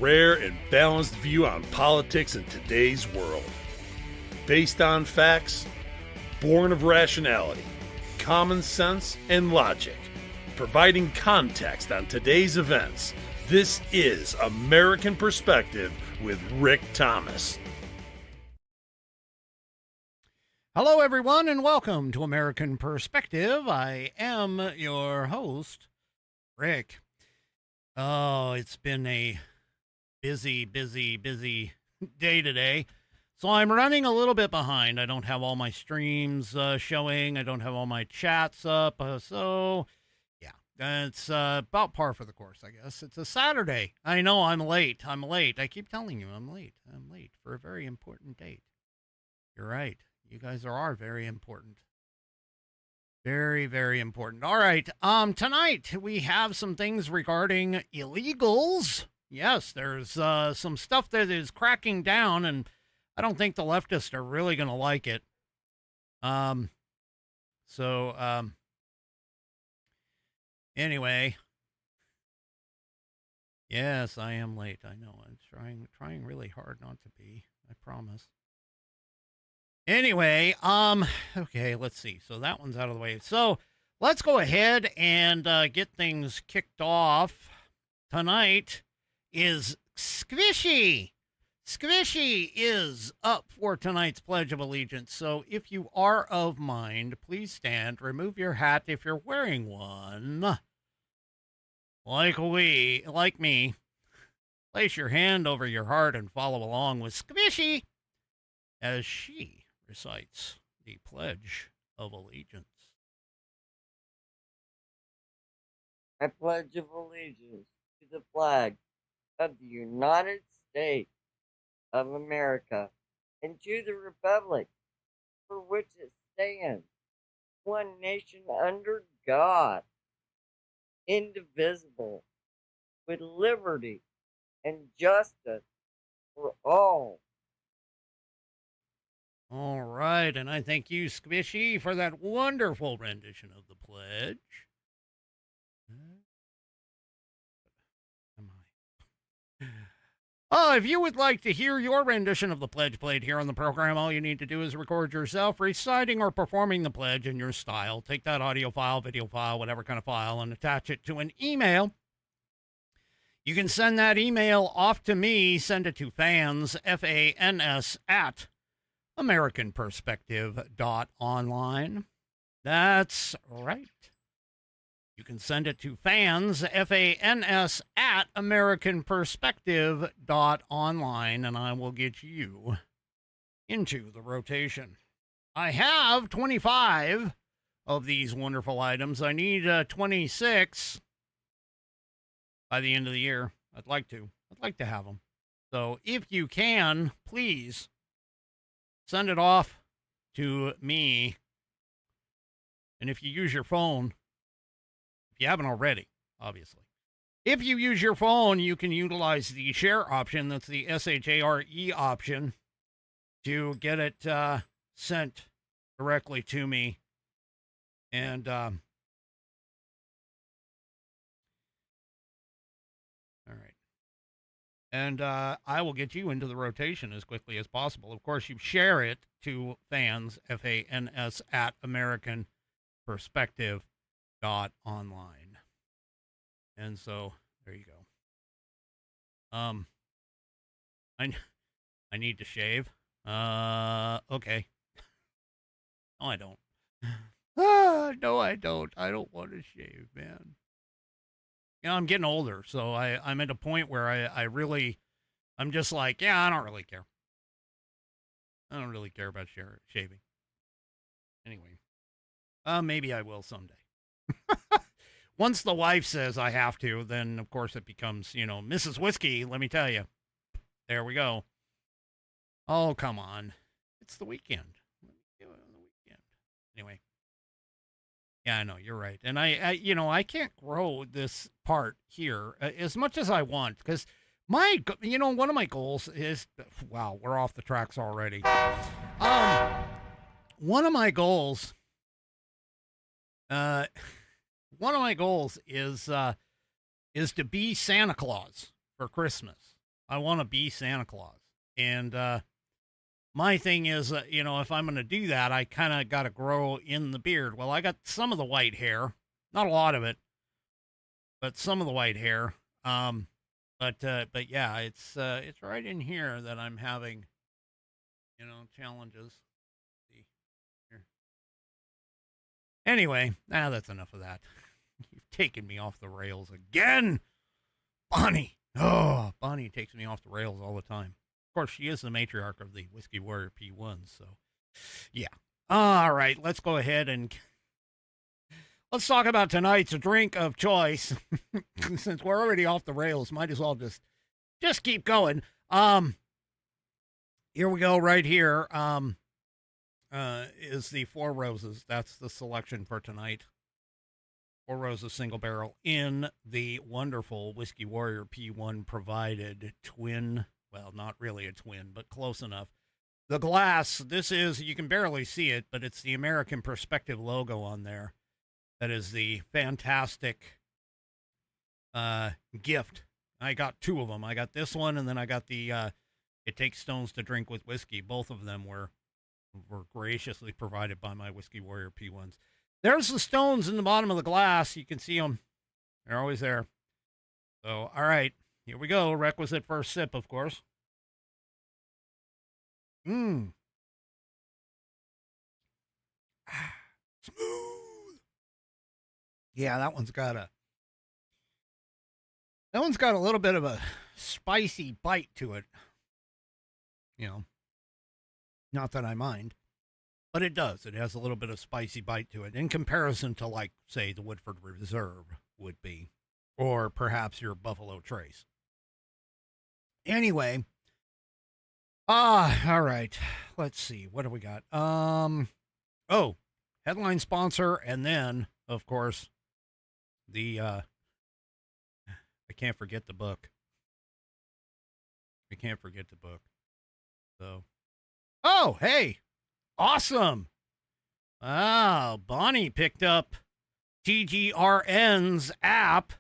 rare and balanced view on politics in today's world. Based on facts, born of rationality, common sense, and logic, providing context on today's events, this is American Perspective with Rick Thomas. Hello, everyone, and welcome to American Perspective. I am your host, Rick. Oh, it's been a busy day today. So I'm running a little bit behind. I don't have all my streams showing. I don't have all my chats up. So, yeah, it's about par for the course, I guess. It's a Saturday. I know I'm late. I keep telling you I'm late. I'm late for a very important date. You're right. You guys are very important. Very, very important. All right. Tonight we have some things regarding illegals. Yes, there's some stuff that is cracking down, and I don't think the leftists are really going to like it. Anyway. Yes, I am late. I know. I'm trying really hard not to be. I promise. Anyway, okay, let's see. So that one's out of the way. So let's go ahead and get things kicked off. Tonight is Squishy. Squishy is up for tonight's Pledge of Allegiance. So if you are of mind, please stand, remove your hat if you're wearing one. Like me, place your hand over your heart and follow along with Squishy as she recites the Pledge of Allegiance. I pledge of allegiance to the flag of the United States of America and to the republic for which it stands, one nation under God, indivisible, with liberty and justice for all. All right, and I thank you, Squishy, for that wonderful rendition of the pledge. If you would like to hear your rendition of the pledge played here on the program, all you need to do is record yourself reciting or performing the pledge in your style. Take that audio file, video file, whatever kind of file, and attach it to an email. You can send that email off to me. Send it to fans, F-A-N-S, at AmericanPerspective.online. That's right. You can send it to fans, F-A-N-S, at AmericanPerspective.online, and I will get you into the rotation. I have 25 of these wonderful items. I need 26 by the end of the year. I'd like to have them. So if you can, please send it off to me. And if you use your phone, if you haven't already, obviously, if you use your phone, you can utilize the share option. That's the S-H-A-R-E option to get it sent directly to me. And all right. And I will get you into the rotation as quickly as possible. Of course, you share it to fans, F-A-N-S, at AmericanPerspective.online. And so there you go. I need to shave. Okay. No, I don't. No, I don't. I don't want to shave, man. You know, I'm getting older, so I'm at a point where I'm just like, yeah, I don't really care. I don't really care about shaving. Anyway, maybe I will someday. Once the wife says I have to, then of course it becomes, Mrs. Whiskey, let me tell you. There we go. Oh, come on. It's the weekend. Let me do it on the weekend. Anyway. Yeah, I know, you're right. And I can't grow this part here as much as I want, because one of my goals is, wow, we're off the tracks already. One of my goals is to be Santa Claus for Christmas. I want to be Santa Claus. And my thing is, you know, if I'm going to do that, I kind of got to grow in the beard. Well, I got some of the white hair, not a lot of it, but some of the white hair. But yeah, it's right in here that I'm having, you know, challenges. See here. Anyway, that's enough of that. You've taken me off the rails again, Bonnie. Oh, Bonnie takes me off the rails all the time. Of course, she is the matriarch of the Whiskey Warrior P1, so yeah. All right, let's go ahead and let's talk about tonight's drink of choice. Since we're already off the rails, might as well just keep going. Here we go right here. Is the Four Roses. That's the selection for tonight. Four Roses single barrel in the wonderful Whiskey Warrior P1 provided twin. Well, not really a twin, but close enough. The glass, this is, you can barely see it, but it's the American Perspective logo on there. That is the fantastic gift. I got two of them. I got this one, and then I got the It Takes Stones to Drink with Whiskey. Both of them were graciously provided by my Whiskey Warrior P1s. There's the stones in the bottom of the glass. You can see them. They're always there. So, all right. Here we go. Requisite first sip, of course. Smooth. Yeah, that one's got a little bit of a spicy bite to it. You know, not that I mind, but it does. It has a little bit of spicy bite to it in comparison to, like, say, the Woodford Reserve would be, or perhaps your Buffalo Trace. Anyway, all right. Let's see. What do we got? Oh, headline sponsor, and then, of course, the I can't forget the book. I can't forget the book. So, oh, hey, awesome. Oh, Bonnie picked up TGRN's app,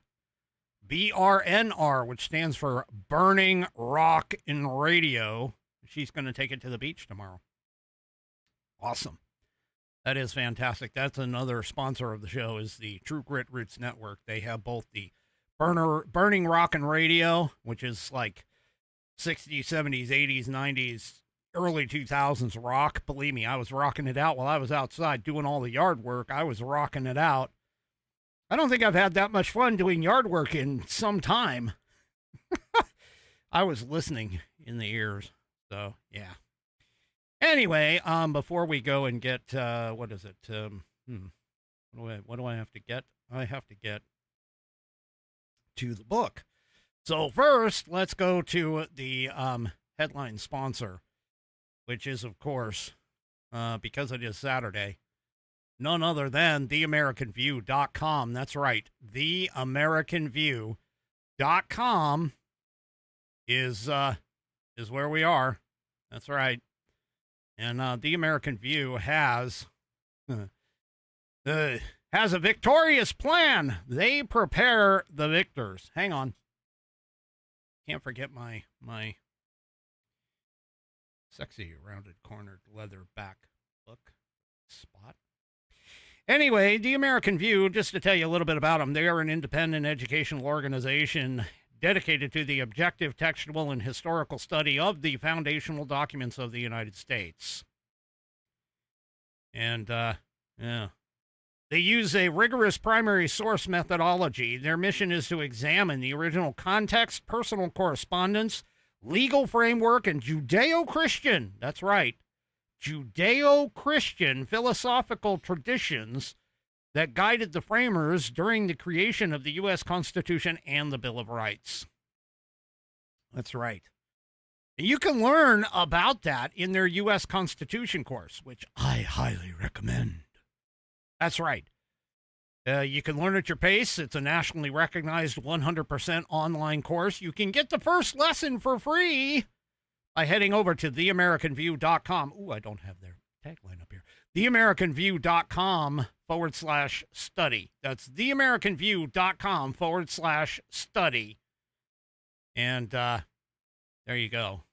BRNR, which stands for Burning Rock in Radio. She's going to take it to the beach tomorrow. Awesome. That is fantastic. That's another sponsor of the show, is the True Grit Roots Network. They have both the Burning Rock and Radio, which is like 60s, 70s, 80s, 90s, early 2000s rock. Believe me, I was rocking it out while I was outside doing all the yard work. I was rocking it out. I don't think I've had that much fun doing yard work in some time. I was listening in the ears. So, yeah. Anyway, before we go and get, what is it? What do I have to get? I have to get to the book. So first, let's go to the headline sponsor, which is, of course, because it is Saturday, none other than theamericanview.com. That's right. Theamericanview.com is where we are. That's right. And the American View has a victorious plan. They prepare the victors. Hang on. Can't forget my sexy rounded cornered leather back look spot. Anyway, the American View, just to tell you a little bit about them, they are an independent educational organization dedicated to the objective, textual, and historical study of the foundational documents of the United States. And, yeah. They use a rigorous primary source methodology. Their mission is to examine the original context, personal correspondence, legal framework, and Judeo-Christian, that's right, Judeo-Christian philosophical traditions that guided the framers during the creation of the U.S. Constitution and the Bill of Rights. That's right. You can learn about that in their U.S. Constitution course, which I highly recommend. That's right. You can learn at your pace. It's a nationally recognized 100% online course. You can get the first lesson for free by heading over to theamericanview.com. Ooh, I don't have their tagline up here. theamericanview.com/study. That's theamericanview.com/study. And There you go.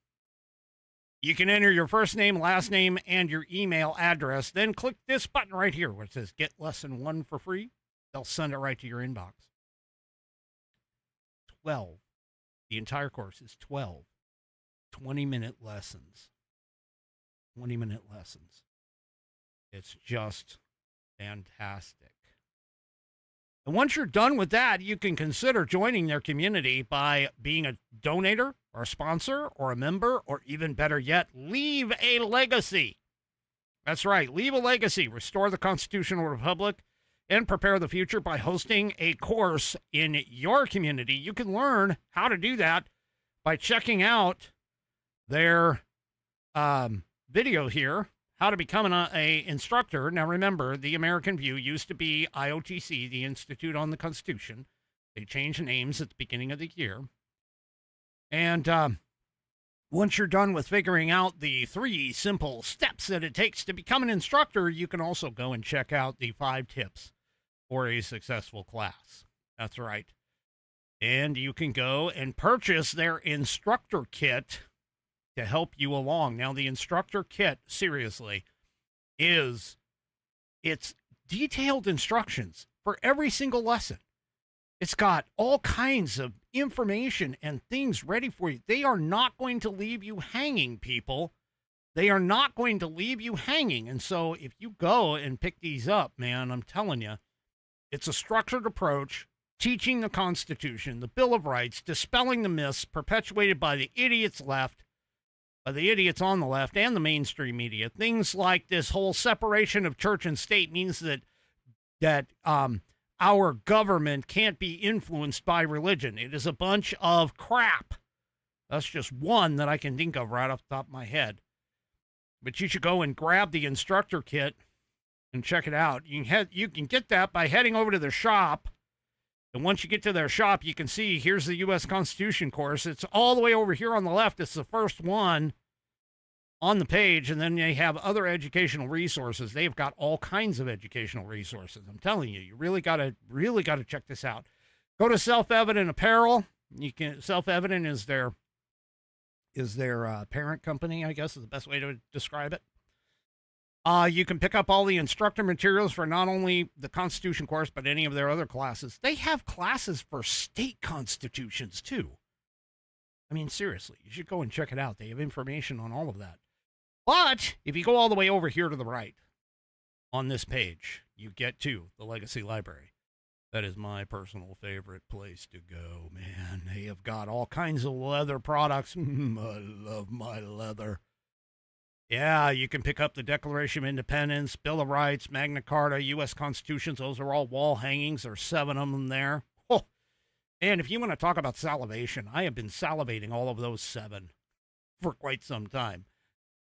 You can enter your first name, last name, and your email address. Then click this button right here where it says Get Lesson 1 for free. They'll send it right to your inbox. 12. The entire course is 12 20-minute lessons. 20-minute lessons. It's just fantastic. And once you're done with that, you can consider joining their community by being a donator or a sponsor or a member, or even better yet, leave a legacy. That's right, leave a legacy, restore the constitutional republic, and prepare the future by hosting a course in your community. You can learn how to do that by checking out their video here, how to become an instructor. Now, remember, the American View used to be IOTC, the Institute on the Constitution. They changed names at the beginning of the year. And once you're done with figuring out the 3 simple steps that it takes to become an instructor, you can also go and check out the 5 tips for a successful class. That's right. And you can go and purchase their instructor kit to help you along. Now, the instructor kit, seriously, it's detailed instructions for every single lesson. It's got all kinds of information and things ready for you. They are not going to leave you hanging, people. They are not going to leave you hanging. And so if you go and pick these up, man, I'm telling you, it's a structured approach, teaching the Constitution, the Bill of Rights, dispelling the myths perpetuated by the idiots left, by the idiots on the left and the mainstream media. Things like this whole separation of church and state means that our government can't be influenced by religion. It is a bunch of crap. That's just one that I can think of right off the top of my head. But you should go and grab the instructor kit and check it out. You can get that by heading over to their shop. And once you get to their shop, you can see here's the U.S. Constitution course. It's all the way over here on the left. It's the first one on the page, and then they have other educational resources. They've got all kinds of educational resources. I'm telling you, you really gotta check this out. Go to Self-Evident Apparel. Self-Evident is their parent company, I guess is the best way to describe it. You can pick up all the instructor materials for not only the Constitution course, but any of their other classes. They have classes for state constitutions, too. I mean, seriously, you should go and check it out. They have information on all of that. But if you go all the way over here to the right on this page, you get to the Legacy Library. That is my personal favorite place to go, man. They have got all kinds of leather products. I love my leather. Yeah, you can pick up the Declaration of Independence, Bill of Rights, Magna Carta, U.S. Constitutions. Those are all wall hangings. There's 7 of them there. Oh, and if you want to talk about salivation, I have been salivating all of those 7 for quite some time.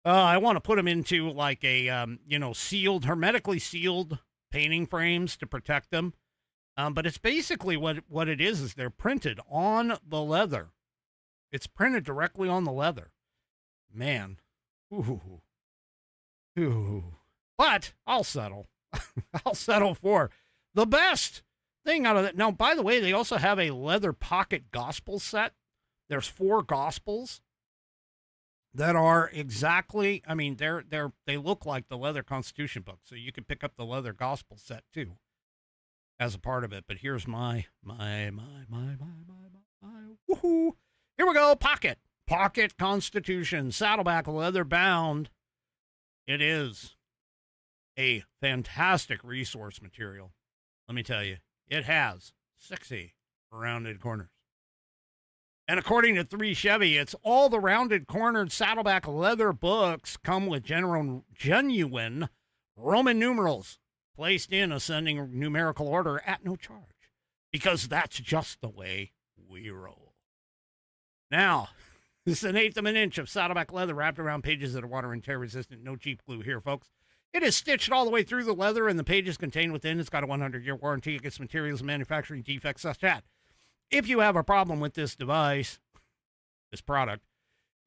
I want to put them into like a, sealed, hermetically sealed painting frames to protect them. But it's basically what it is they're printed on the leather. It's printed directly on the leather. Man. Ooh. But I'll settle. I'll settle for the best thing out of that. Now, by the way, they also have a leather pocket gospel set. There's 4 gospels that are exactly, I mean, they look like the leather Constitution book. So you can pick up the leather gospel set too as a part of it. But here's my woohoo. Here we go. Pocket Constitution, Saddleback, leather bound. It is a fantastic resource material. Let me tell you, it has 60 rounded corners. And according to 3 Chevy, it's all the rounded cornered Saddleback leather books come with genuine Roman numerals placed in ascending numerical order at no charge, because that's just the way we roll. Now, this is 1/8 of an inch of Saddleback leather wrapped around pages that are water and tear resistant. No cheap glue here, folks. It is stitched all the way through the leather, and the pages contained within. It's got a 100-year warranty against materials and manufacturing defects such that if you have a problem with this device, this product,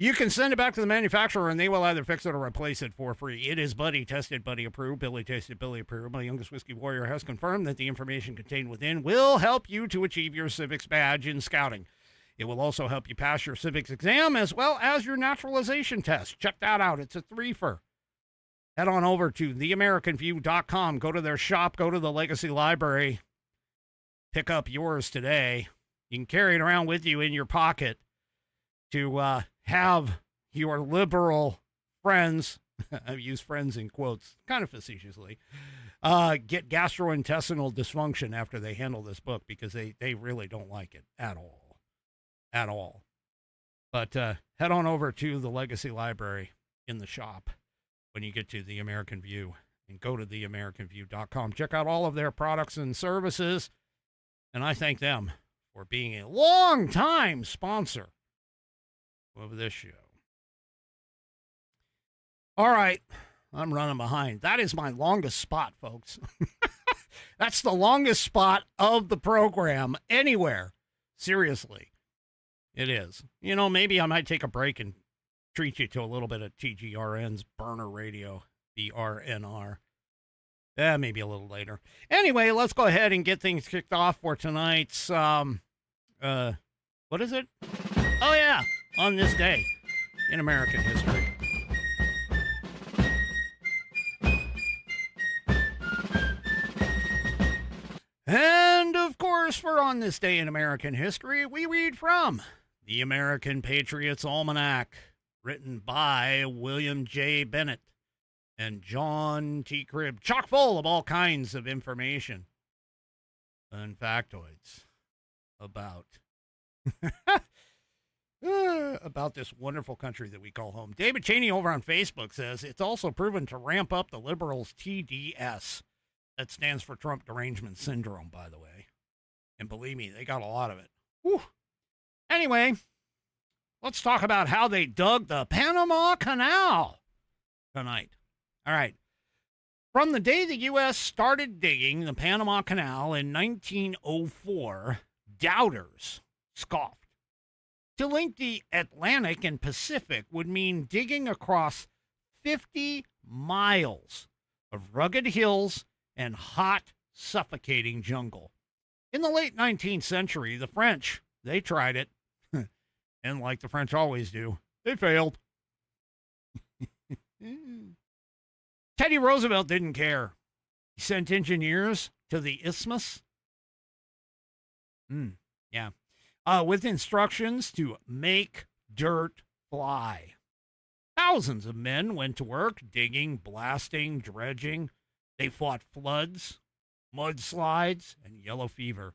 you can send it back to the manufacturer, and they will either fix it or replace it for free. It is buddy tested, buddy approved, Billy tasted, Billy approved. My youngest whiskey warrior has confirmed that the information contained within will help you to achieve your civics badge in scouting. It will also help you pass your civics exam as well as your naturalization test. Check that out. It's a threefer. Head on over to theamericanview.com. Go to their shop. Go to the Legacy Library. Pick up yours today. You can carry it around with you in your pocket to have your liberal friends, I've used friends in quotes, kind of facetiously, get gastrointestinal dysfunction after they handle this book, because they really don't like it at all. At all. But head on over to the Legacy Library in the shop when you get to The American View, and go to theamericanview.com. Check out all of their products and services, and I thank them for being a long-time sponsor of this show. All right, I'm running behind. That is my longest spot, folks. That's the longest spot of the program anywhere. Seriously, it is. You know, maybe I might take a break and treat you to a little bit of TGRN's Burner Radio, the RNR. Maybe a little later. Anyway, let's go ahead and get things kicked off for tonight's, what is it? Oh, yeah, on this day in American history. And, of course, for On This Day in American History, we read from the American Patriots Almanac, written by William J. Bennett and John T. Cribb, chock full of all kinds of information and factoids about about this wonderful country that we call home. David Cheney over on Facebook says it's also proven to ramp up the liberals' TDS. That stands for Trump Derangement Syndrome, by the way. And believe me, they got a lot of it. Whew. Anyway, let's talk about how they dug the Panama Canal tonight. All right. From the day the U.S. started digging the Panama Canal in 1904, doubters scoffed. To link the Atlantic and Pacific would mean digging across 50 miles of rugged hills and hot, suffocating jungle. In the late 19th century, the French, they tried it. And like the French always do, they failed. Teddy Roosevelt didn't care. He sent engineers to the isthmus. With instructions to make dirt fly. Thousands of men went to work digging, blasting, dredging. They fought floods, mudslides, and yellow fever.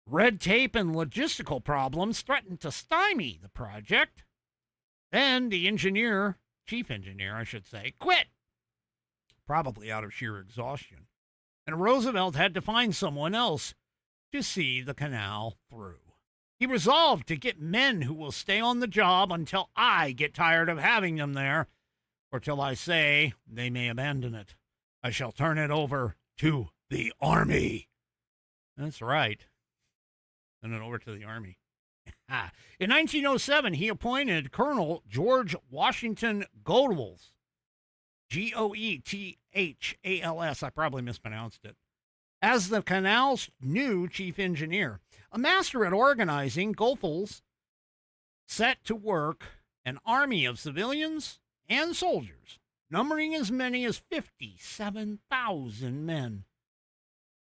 Red tape and logistical problems threatened to stymie the project. Then the chief engineer, I should say, quit. Probably out of sheer exhaustion. And Roosevelt had to find someone else to see the canal through. He resolved to get men who will stay on the job until I get tired of having them there, or till I say they may abandon it. I shall turn it over to the Army. That's right. Turn it over to the Army. In 1907, he appointed Colonel George Washington Goethals, Goethals, I probably mispronounced it, as the canal's new chief engineer. A master at organizing, Goethals set to work an army of civilians and soldiers, numbering as many as 57,000 men.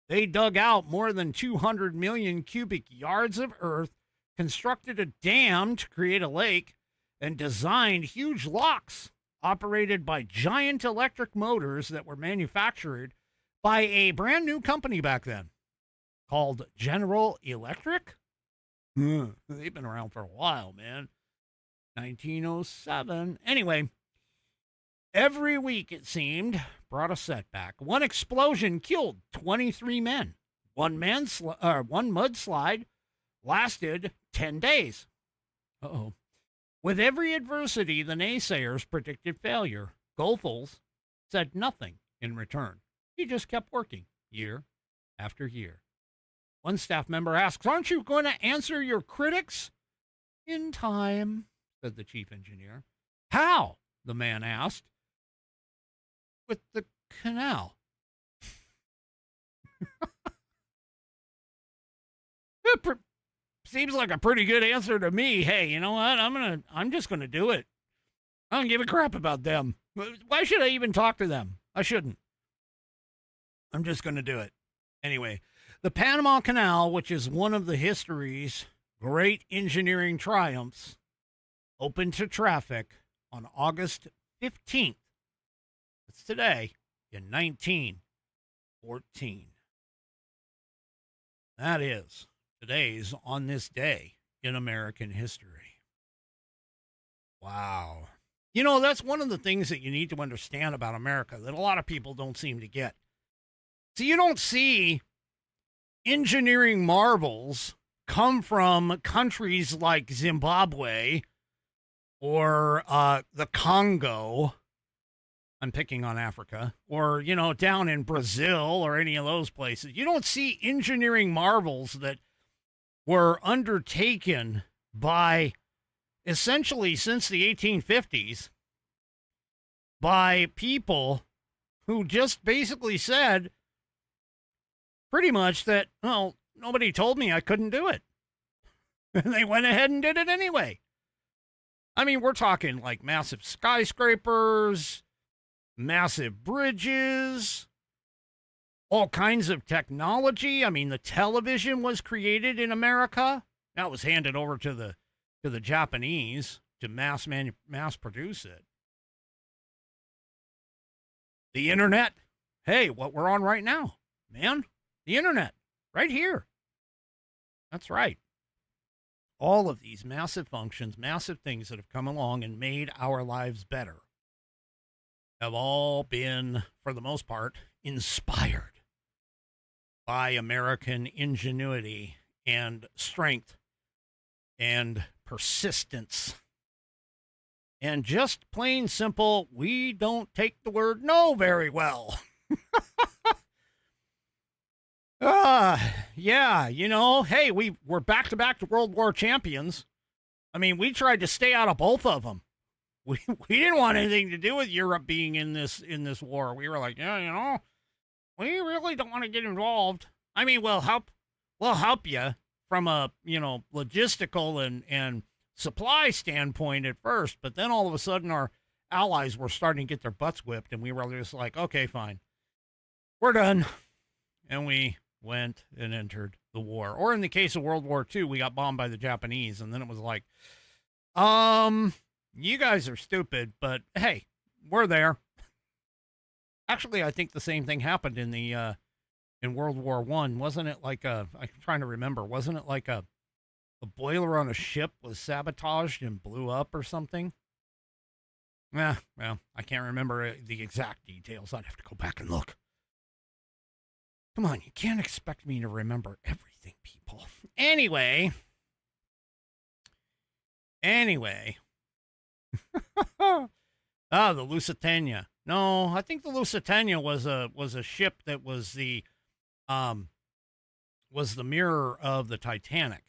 They dug out more than 200 million cubic yards of earth, constructed a dam to create a lake, and designed huge locks operated by giant electric motors that were manufactured by a brand new company back then called General Electric. They've been around for a while, man. 1907. Anyway, every week, it seemed, brought a setback. One explosion killed 23 men. One mudslide lasted 10 days. Uh-oh. With every adversity, the naysayers predicted failure. Goethals said nothing in return. He just kept working year after year. One staff member asks, "Aren't you going to answer your critics?" "In time," said the chief engineer. "How?" the man asked. "With the canal." seems like a pretty good answer to me. Hey, you know what? I'm just gonna do it. I don't give a crap about them. Why should I even talk to them? I shouldn't. I'm just gonna do it. Anyway, the Panama Canal, which is one of the history's great engineering triumphs, opened to traffic on August 15th. That's today in 1914. That is today's on this day in American history. Wow. You know, that's one of the things that you need to understand about America that a lot of people don't seem to get. So you don't see engineering marvels come from countries like Zimbabwe or the Congo. I'm picking on Africa, or, you know, down in Brazil or any of those places. You don't see engineering marvels that were undertaken by essentially since the 1850s by people who just basically said pretty much that, well, nobody told me I couldn't do it. And they went ahead and did it anyway. I mean, we're talking like massive skyscrapers, massive bridges, all kinds of technology. I mean, the television was created in America. That was handed over to the Japanese to mass produce it. The internet, hey, what we're on right now, man. The internet, right here. That's right. All of these massive functions, massive things that have come along and made our lives better have all been, for the most part, inspired by American ingenuity and strength and persistence. And just plain simple, we don't take the word no very well. Yeah, you know, hey, we're back-to-back to World War champions. I mean, we tried to stay out of both of them. We didn't want anything to do with Europe being in this war. We were like, yeah, you know, we really don't want to get involved. I mean, we'll help you from a, you know, logistical and supply standpoint at first, but then all of a sudden our allies were starting to get their butts whipped, and we were just like, okay, fine, we're done, and we went and entered the war. Or in the case of World War II, we got bombed by the Japanese, and then it was like, you guys are stupid, but hey, we're there. Actually, I think the same thing happened in the in World War I. Wasn't it like I'm trying to remember, wasn't it like a boiler on a ship was sabotaged and blew up or something? Yeah, well, I can't remember the exact details. I'd have to go back and look. Come on, you can't expect me to remember everything, people. Anyway. The Lusitania. No, I think the Lusitania was a ship that was the mirror of the Titanic.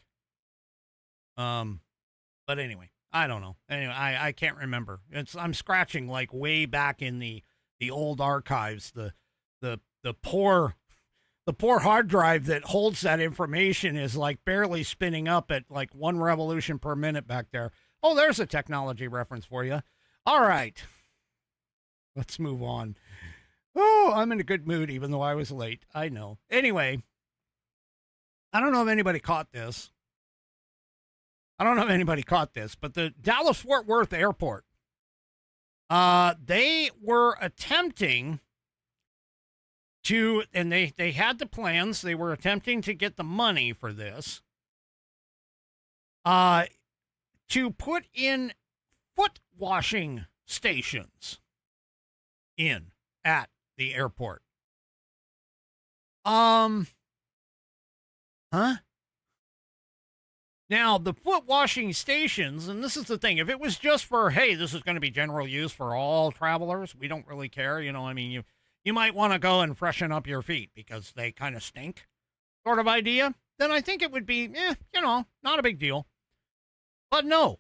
But anyway, I don't know. Anyway, I can't remember. I'm scratching like way back in the old archives. The poor hard drive that holds that information is like barely spinning up at like 1 revolution per minute back there. Oh, there's a technology reference for you. All right. Let's move on. Oh, I'm in a good mood, even though I was late. I know. Anyway, I don't know if anybody caught this. But the Dallas-Fort Worth Airport, they were attempting to, and they had the plans, they were attempting to get the money for this, to put in foot washing stations at the airport. Now, the foot washing stations, and this is the thing, if it was just for, hey, this is going to be general use for all travelers, we don't really care, you know, I mean, you might want to go and freshen up your feet because they kind of stink, sort of idea, then I think it would be, you know, not a big deal. But no.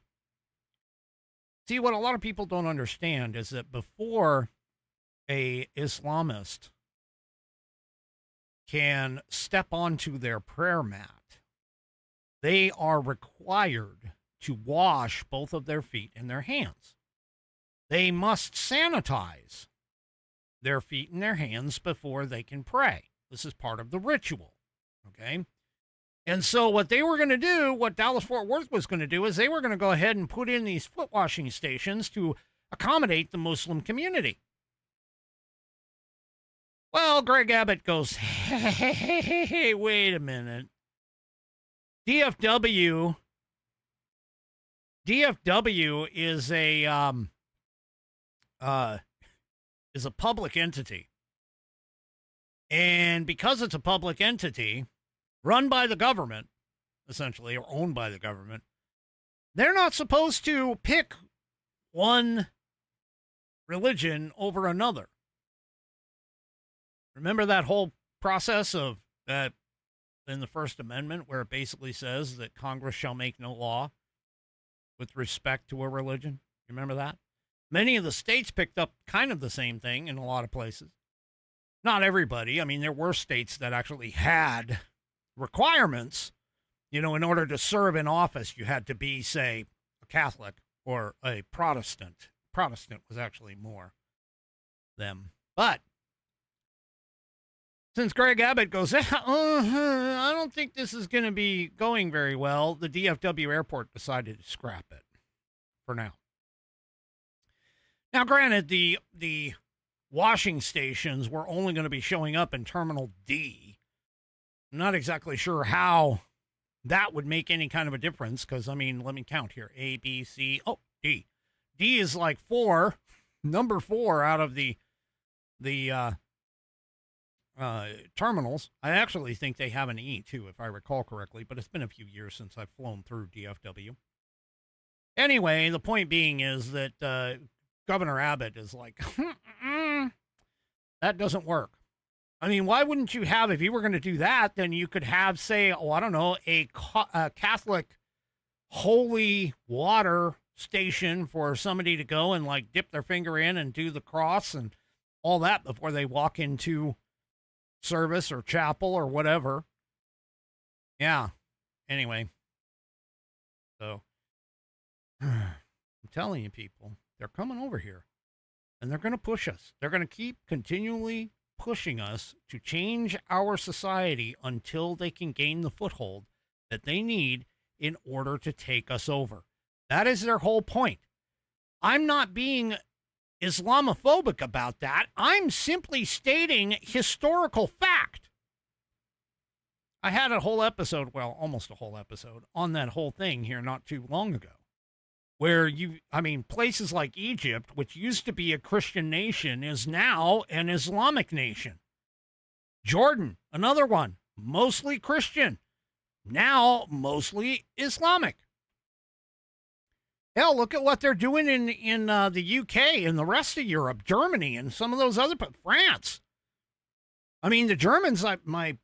See, what a lot of people don't understand is that before a Islamist can step onto their prayer mat, they are required to wash both of their feet and their hands. They must sanitize their feet and their hands before they can pray. This is part of the ritual, okay? And so what they were going to do, what Dallas-Fort Worth was going to do, is they were going to go ahead and put in these foot washing stations to accommodate the Muslim community. Well, Greg Abbott goes, hey, wait a minute. DFW is a public entity. And because it's a public entity run by the government, essentially, or owned by the government, they're not supposed to pick one religion over another. Remember that whole process of that in the First Amendment where it basically says that Congress shall make no law with respect to a religion? You remember that? Many of the states picked up kind of the same thing in a lot of places. Not everybody. I mean, there were states that actually had requirements. You know, in order to serve in office, you had to be, say, a Catholic or a Protestant. Protestant was actually more them. But since Greg Abbott goes, I don't think this is going to be going very well, the DFW airport decided to scrap it for now. Now, granted, the washing stations were only going to be showing up in Terminal D. I'm not exactly sure how that would make any kind of a difference because, I mean, let me count here. A, B, C, D. D is like 4, number 4 out of the terminals. I actually think they have an E too, if I recall correctly, but it's been a few years since I've flown through DFW. Anyway, the point being is that Governor Abbott is like, that doesn't work. I mean, why wouldn't you have, if you were going to do that, then you could have, say, I don't know, a Catholic holy water station for somebody to go and like dip their finger in and do the cross and all that before they walk into service or chapel or whatever. Yeah. Anyway. So I'm telling you, people, they're coming over here and they're going to push us. They're going to keep continually pushing us to change our society until they can gain the foothold that they need in order to take us over. That is their whole point. I'm not being Islamophobic about that. I'm simply stating historical fact. I had a whole episode, well, almost a whole episode on that whole thing here not too long ago, where places like Egypt, which used to be a Christian nation, is now an Islamic nation. Jordan, another one, mostly Christian, now mostly Islamic. Hell, look at what they're doing in the UK and the rest of Europe, Germany, and some of those other, France. I mean, the Germans, my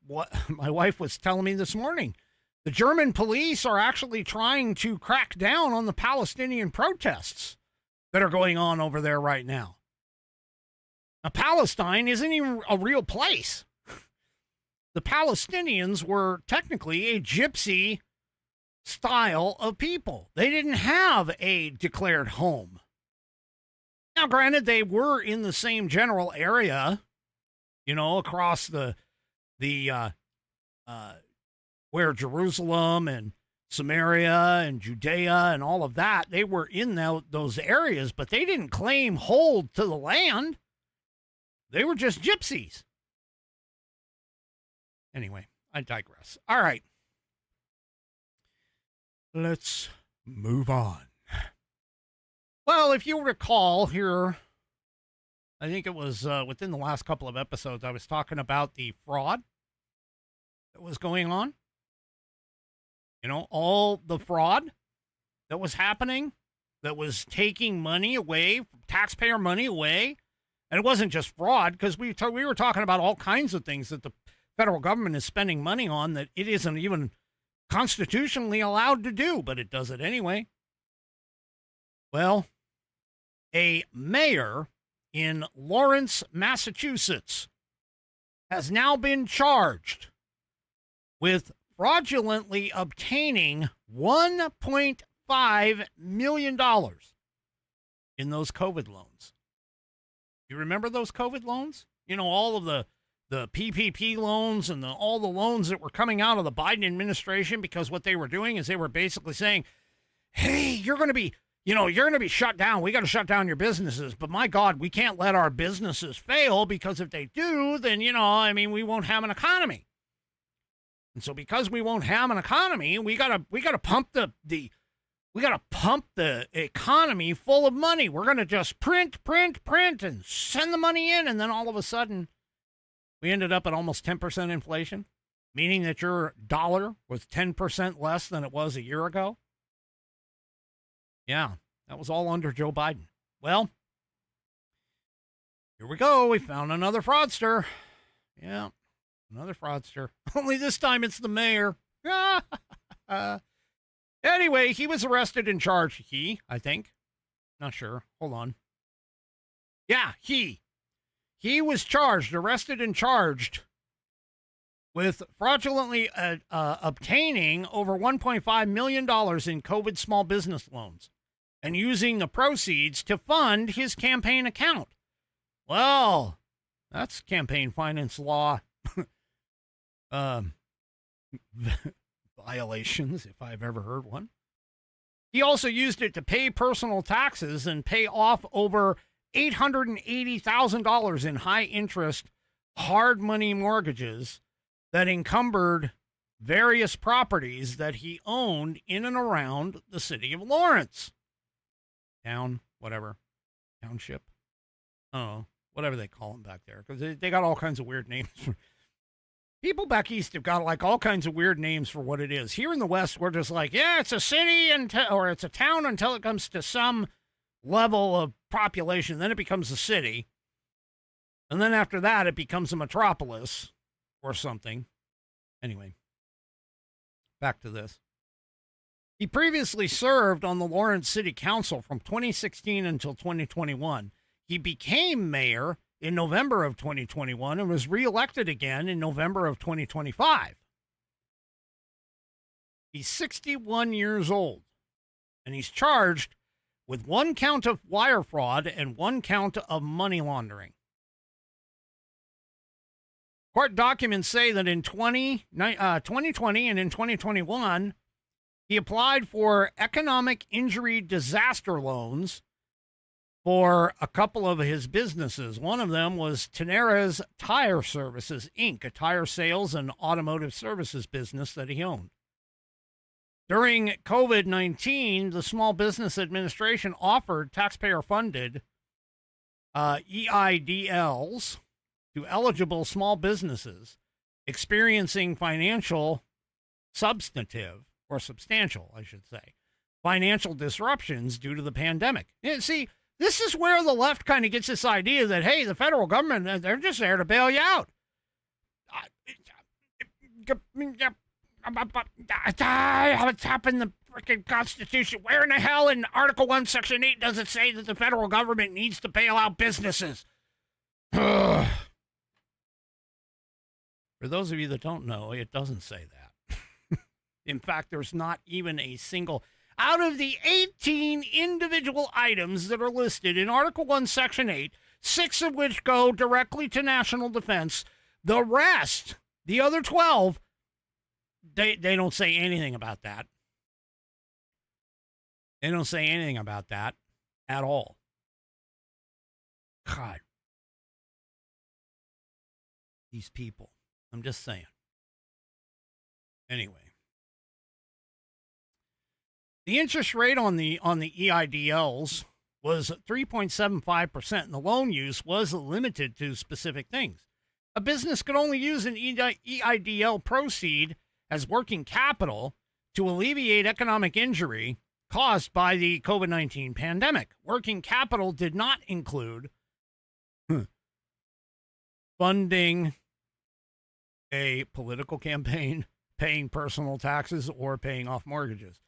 wife was telling me this morning, the German police are actually trying to crack down on the Palestinian protests that are going on over there right now. Now, Palestine isn't even a real place. The Palestinians were technically a gypsy style of people. They didn't have a declared home. Now, granted, they were in the same general area, you know, across the where Jerusalem and Samaria and Judea and all of that, they were in those areas, but they didn't claim hold to the land. They were just gypsies. Anyway, I digress. All right. Let's move on. Well, if you recall here, I think it was within the last couple of episodes, I was talking about the fraud that was going on. You know, all the fraud that was happening, that was taking money away, taxpayer money away. And it wasn't just fraud, because we were talking about all kinds of things that the federal government is spending money on that it isn't even constitutionally allowed to do, but it does it anyway. Well, a mayor in Lawrence, Massachusetts, has now been charged with fraudulently obtaining $1.5 million in those COVID loans. You remember those COVID loans? You know, all of the PPP loans and all the loans that were coming out of the Biden administration, because what they were doing is they were basically saying, hey, you're going to be shut down. We got to shut down your businesses. But my God, we can't let our businesses fail, because if they do, then, we won't have an economy. And so because we won't have an economy, we got to pump the economy full of money. We're going to just print and send the money in. And then all of a sudden, we ended up at almost 10% inflation, meaning that your dollar was 10% less than it was a year ago. Yeah, that was all under Joe Biden. Well, here we go. We found another fraudster. Yeah, another fraudster. Only this time it's the mayor. Anyway, he was arrested and charged. I think. Not sure. Hold on. Yeah, he was charged, arrested and charged with fraudulently obtaining over $1.5 million in COVID small business loans and using the proceeds to fund his campaign account. Well, that's campaign finance law violations, if I've ever heard one. He also used it to pay personal taxes and pay off over $880,000 in high-interest, hard money mortgages that encumbered various properties that he owned in and around the city of Lawrence. Township. Oh, whatever they call them back there, because they got all kinds of weird names. People back east have got like all kinds of weird names for what it is. Here in the West, we're just like, yeah, it's a city or it's a town until it comes to some level of population. Then it becomes a city. And then after that, it becomes a metropolis or something. Anyway, back to this. He previously served on the Lawrence City Council from 2016 until 2021. He became mayor in November of 2021 and was reelected again in November of 2025. He's 61 years old, and he's charged with 1 count of wire fraud and 1 count of money laundering. Court documents say that in 2020 and in 2021, he applied for economic injury disaster loans for a couple of his businesses. One of them was Tenares Tire Services, Inc., a tire sales and automotive services business that he owned. During COVID-19, the Small Business Administration offered taxpayer-funded EIDLs to eligible small businesses experiencing substantial, I should say, financial disruptions due to the pandemic. And see, this is where the left kind of gets this idea that, hey, the federal government, they're just there to bail you out. It's up in the freaking Constitution. Where in the hell in Article 1, Section 8 does it say that the federal government needs to bail out businesses? For those of you that don't know, it doesn't say that. In fact, there's not even a single... Out of the 18 individual items that are listed in Article 1, Section 8, 6 of which go directly to national defense, the rest, the other 12, they don't say anything about that. They don't say anything about that at all. God. These people. I'm just saying. Anyway. The interest rate on the EIDLs was 3.75%, and the loan use was limited to specific things. A business could only use an EIDL proceed as working capital to alleviate economic injury caused by the COVID-19 pandemic. Working capital did not include funding a political campaign, paying personal taxes, or paying off mortgages.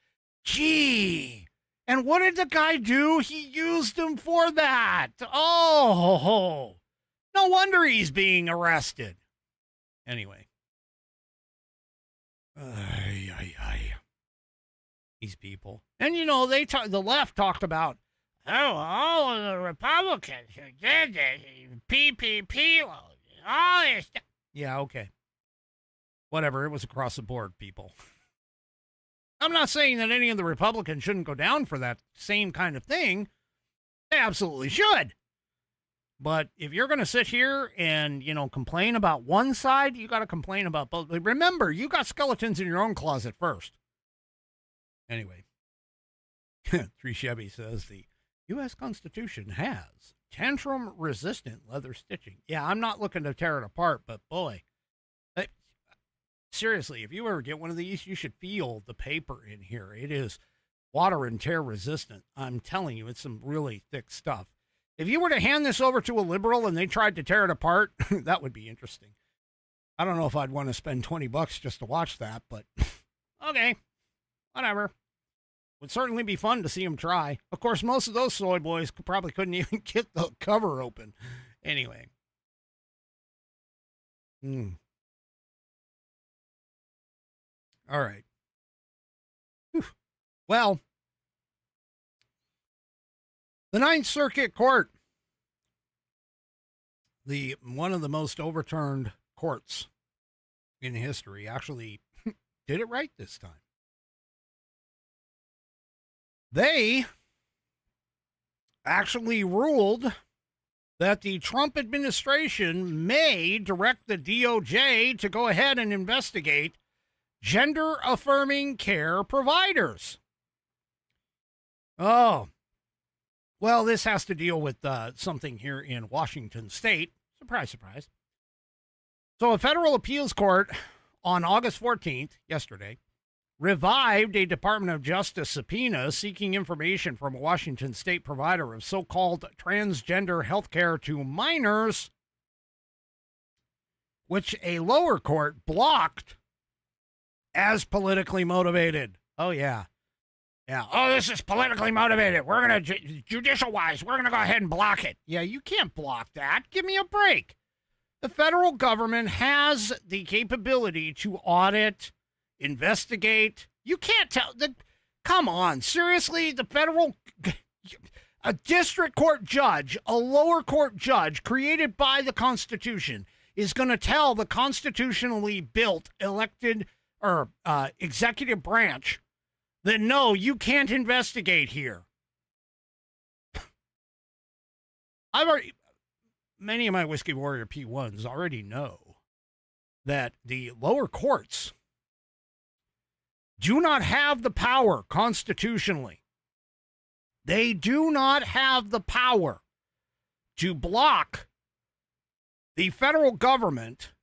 Gee, and what did the guy do? He used them for that. Oh, no wonder he's being arrested. Anyway, Ay, ay, ay. These people. And, you know, the left talked about, oh, all of the Republicans who did this, PPP, all this stuff. Yeah, okay. Whatever, it was across the board, people. I'm not saying that any of the Republicans shouldn't go down for that same kind of thing. They absolutely should. But if you're going to sit here and, you know, complain about one side, you got to complain about both. Remember, you got skeletons in your own closet first. Anyway, Three Chevy says the U.S. Constitution has tantrum-resistant leather stitching. Yeah, I'm not looking to tear it apart, but boy, seriously, if you ever get one of these, you should feel the paper in here. It is water and tear resistant. I'm telling you, it's some really thick stuff. If you were to hand this over to a liberal and they tried to tear it apart, that would be interesting. I don't know if I'd want to spend $20 just to watch that, but okay, whatever. Would certainly be fun to see them try. Of course, most of those soy boys probably couldn't even get the cover open. Anyway. All right. Whew. Well, the Ninth Circuit Court, one of the most overturned courts in history, actually did it right this time. They actually ruled that the Trump administration may direct the DOJ to go ahead and investigate gender-affirming care providers. Oh, well, this has to deal with something here in Washington State. Surprise, surprise. So a federal appeals court on August 14th, yesterday, revived a Department of Justice subpoena seeking information from a Washington State provider of so-called transgender health care to minors, which a lower court blocked as politically motivated. Oh, yeah. Yeah. Oh, this is politically motivated. We're going to, judicial-wise, we're going to go ahead and block it. Yeah, you can't block that. Give me a break. The federal government has the capability to audit, investigate. You can't tell. Come on. Seriously, a district court judge, a lower court judge created by the Constitution is going to tell the constitutionally built elected or executive branch that, no, you can't investigate here. Many of my Whiskey Warrior P1s already know that the lower courts do not have the power constitutionally. They do not have the power to block the federal government,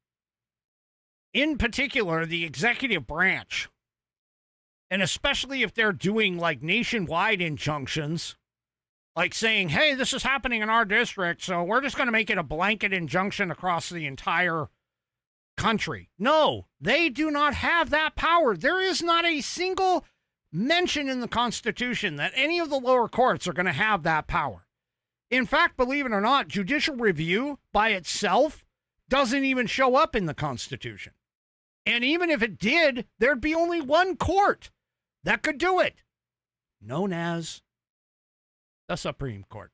in particular the executive branch, and especially if they're doing like nationwide injunctions, like saying, hey, this is happening in our district, so we're just going to make it a blanket injunction across the entire country. No, they do not have that power. There is not a single mention in the Constitution that any of the lower courts are going to have that power. In fact, believe it or not, judicial review by itself doesn't even show up in the Constitution. And even if it did, there'd be only one court that could do it, known as the Supreme Court.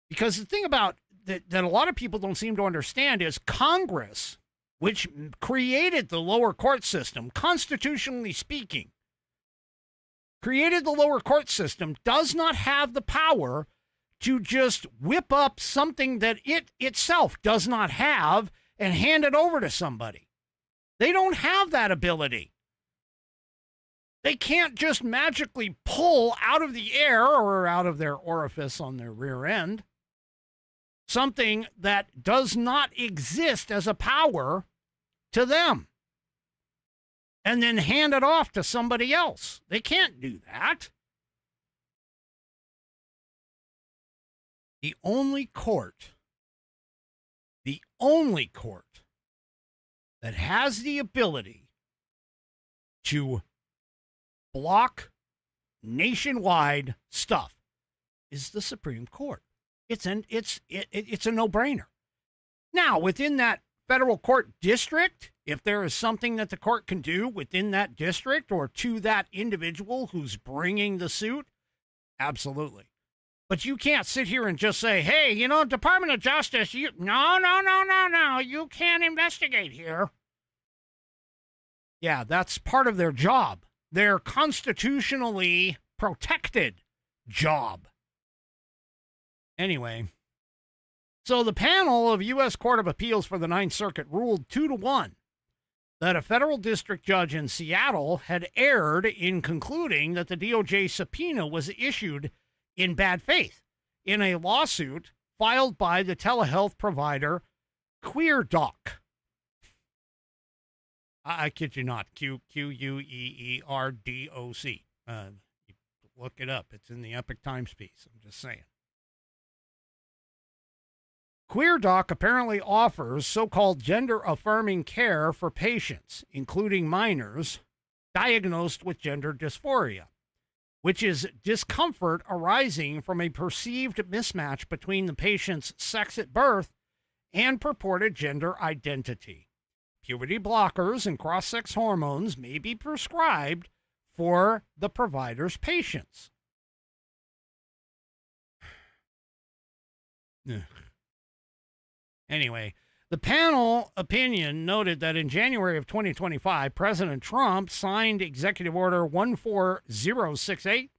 Because the thing about that a lot of people don't seem to understand is Congress, which created the lower court system, constitutionally speaking, created the lower court system, does not have the power to just whip up something that it itself does not have and hand it over to somebody. They don't have that ability. They can't just magically pull out of the air or out of their orifice on their rear end something that does not exist as a power to them and then hand it off to somebody else. They can't do that. The only court that has the ability to block nationwide stuff is the Supreme Court. It's a no-brainer. Now, within that federal court district, If there is something that the court can do within that district or to that individual who's bringing the suit, absolutely. But you can't sit here and just say, hey, Department of Justice, no, you can't investigate here. Yeah, that's part of their job. Their constitutionally protected job. Anyway, so the panel of U.S. Court of Appeals for the Ninth Circuit ruled 2-1 that a federal district judge in Seattle had erred in concluding that the DOJ subpoena was issued in bad faith in a lawsuit filed by the telehealth provider QueerDoc. I kid you not, QUEERDOC. Look it up. It's in the Epoch Times piece. I'm just saying. QueerDoc apparently offers so-called gender-affirming care for patients, including minors, diagnosed with gender dysphoria, which is discomfort arising from a perceived mismatch between the patient's sex at birth and purported gender identity. Puberty blockers and cross-sex hormones may be prescribed for the provider's patients. Anyway, the panel opinion noted that in January of 2025, President Trump signed Executive Order 14068,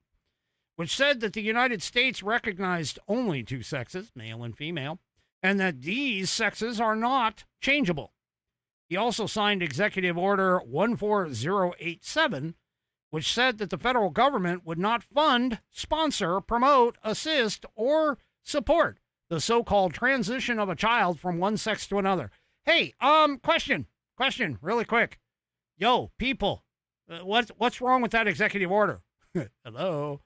which said that the United States recognized only two sexes, male and female, and that these sexes are not changeable. He also signed Executive Order 14087, which said that the federal government would not fund, sponsor, promote, assist, or support the so-called transition of a child from one sex to another. Hey, question, really quick. Yo, people, what's wrong with that executive order? Hello,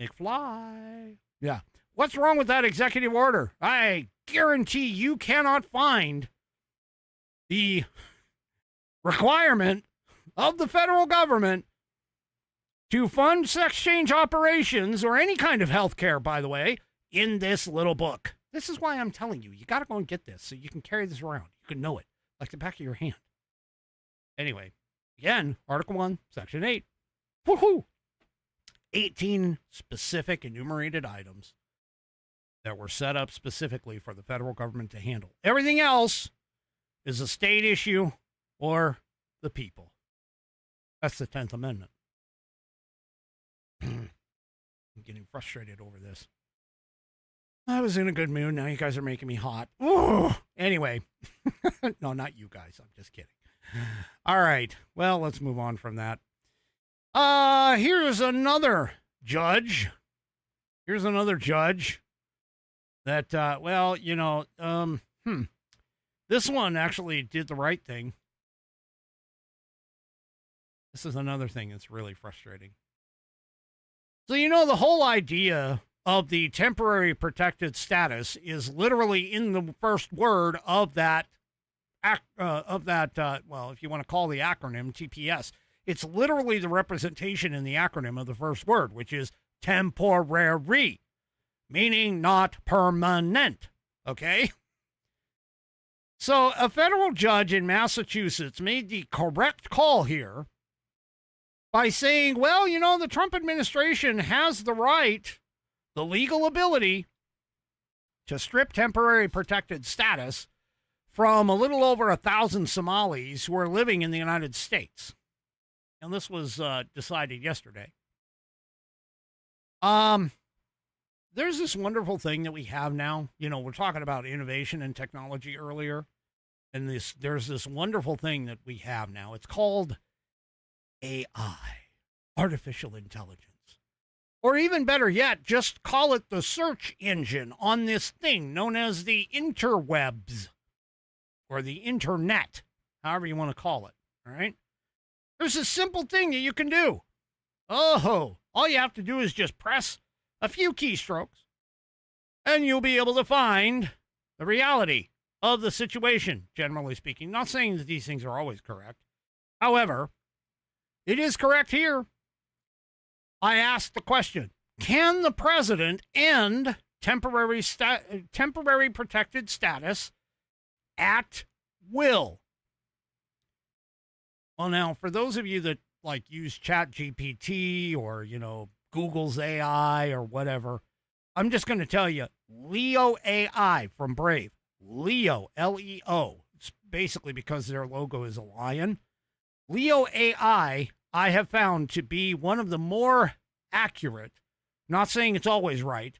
McFly. Yeah, what's wrong with that executive order? I guarantee you cannot find the requirement of the federal government to fund sex change operations or any kind of health care, by the way, in this little book. This is why I'm telling you, you got to go and get this so you can carry this around. You can know it like the back of your hand. Anyway, again, Article 1, Section 8. Woohoo! 18 specific enumerated items that were set up specifically for the federal government to handle. Everything else is a state issue or the people. That's the 10th Amendment. I'm getting frustrated over this. I was in a good mood. Now you guys are making me hot. Ooh. Anyway. No, not you guys. I'm just kidding. All right. Well, let's move on from that. Here's another judge. That, this one actually did the right thing. This is another thing that's really frustrating. So, the whole idea of the temporary protected status is literally in the first word of that, well, if you want to call the acronym TPS, it's literally the representation in the acronym of the first word, which is temporary, meaning not permanent. Okay? So a federal judge in Massachusetts made the correct call here by saying, well, the Trump administration has the right, the legal ability to strip temporary protected status from a little over 1,000 Somalis who are living in the United States. And this was decided yesterday. There's this wonderful thing that we have now. We're talking about innovation and technology earlier. And there's this wonderful thing that we have now. It's called AI, artificial intelligence. Or even better yet, just call it the search engine on this thing known as the interwebs or the internet, however you want to call it. All right. There's a simple thing that you can do. All you have to do is just press a few keystrokes and you'll be able to find the reality of the situation, generally speaking. Not saying that these things are always correct. However, it is correct here. I asked the question, can the president end temporary protected status at will? Well, now, for those of you that like use Chat GPT or, Google's AI or whatever, I'm just going to tell you, Leo AI from Brave, Leo, Leo. It's basically because their logo is a lion. Leo AI, I have found to be one of the more accurate, not saying it's always right,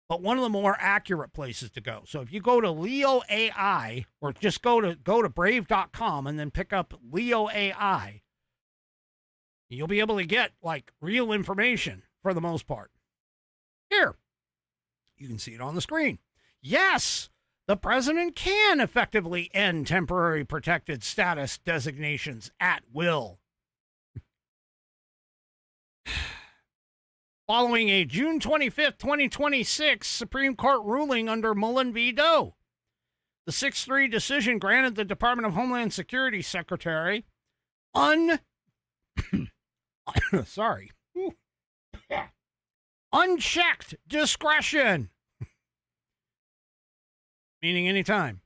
but one of the more accurate places to go. So if you go to Leo AI or just go to brave.com and then pick up Leo AI, you'll be able to get like real information for the most part. Here, you can see it on the screen. Yes, the president can effectively end temporary protected status designations at will. Following a June 25th, 2026 Supreme Court ruling under Mullen v. Doe, the 6-3 decision granted the Department of Homeland Security Secretary unchecked discretion, meaning anytime,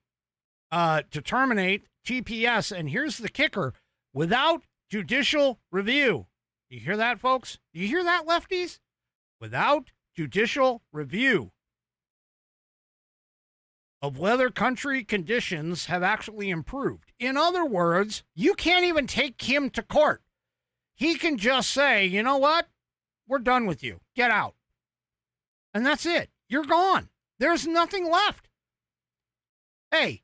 to terminate TPS, and here's the kicker, without judicial review. You hear that, folks? You hear that, lefties? Without judicial review of whether country conditions have actually improved. In other words, you can't even take him to court. He can just say, you know what? We're done with you. Get out. And that's it. You're gone. There's nothing left. Hey,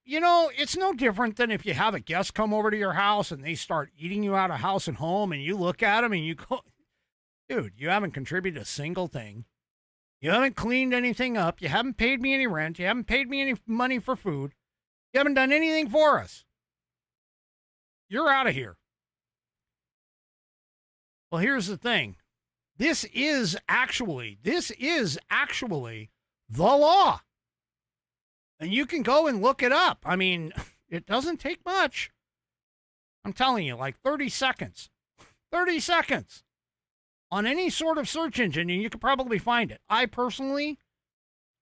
it's no different than if you have a guest come over to your house and they start eating you out of house and home and you look at them and you go, dude, you haven't contributed a single thing. You haven't cleaned anything up. You haven't paid me any rent. You haven't paid me any money for food. You haven't done anything for us. You're out of here. Well, here's the thing. This is actually the law. And you can go and look it up. I mean, it doesn't take much. I'm telling you, like 30 seconds. 30 seconds. On any sort of search engine, and you could probably find it. I personally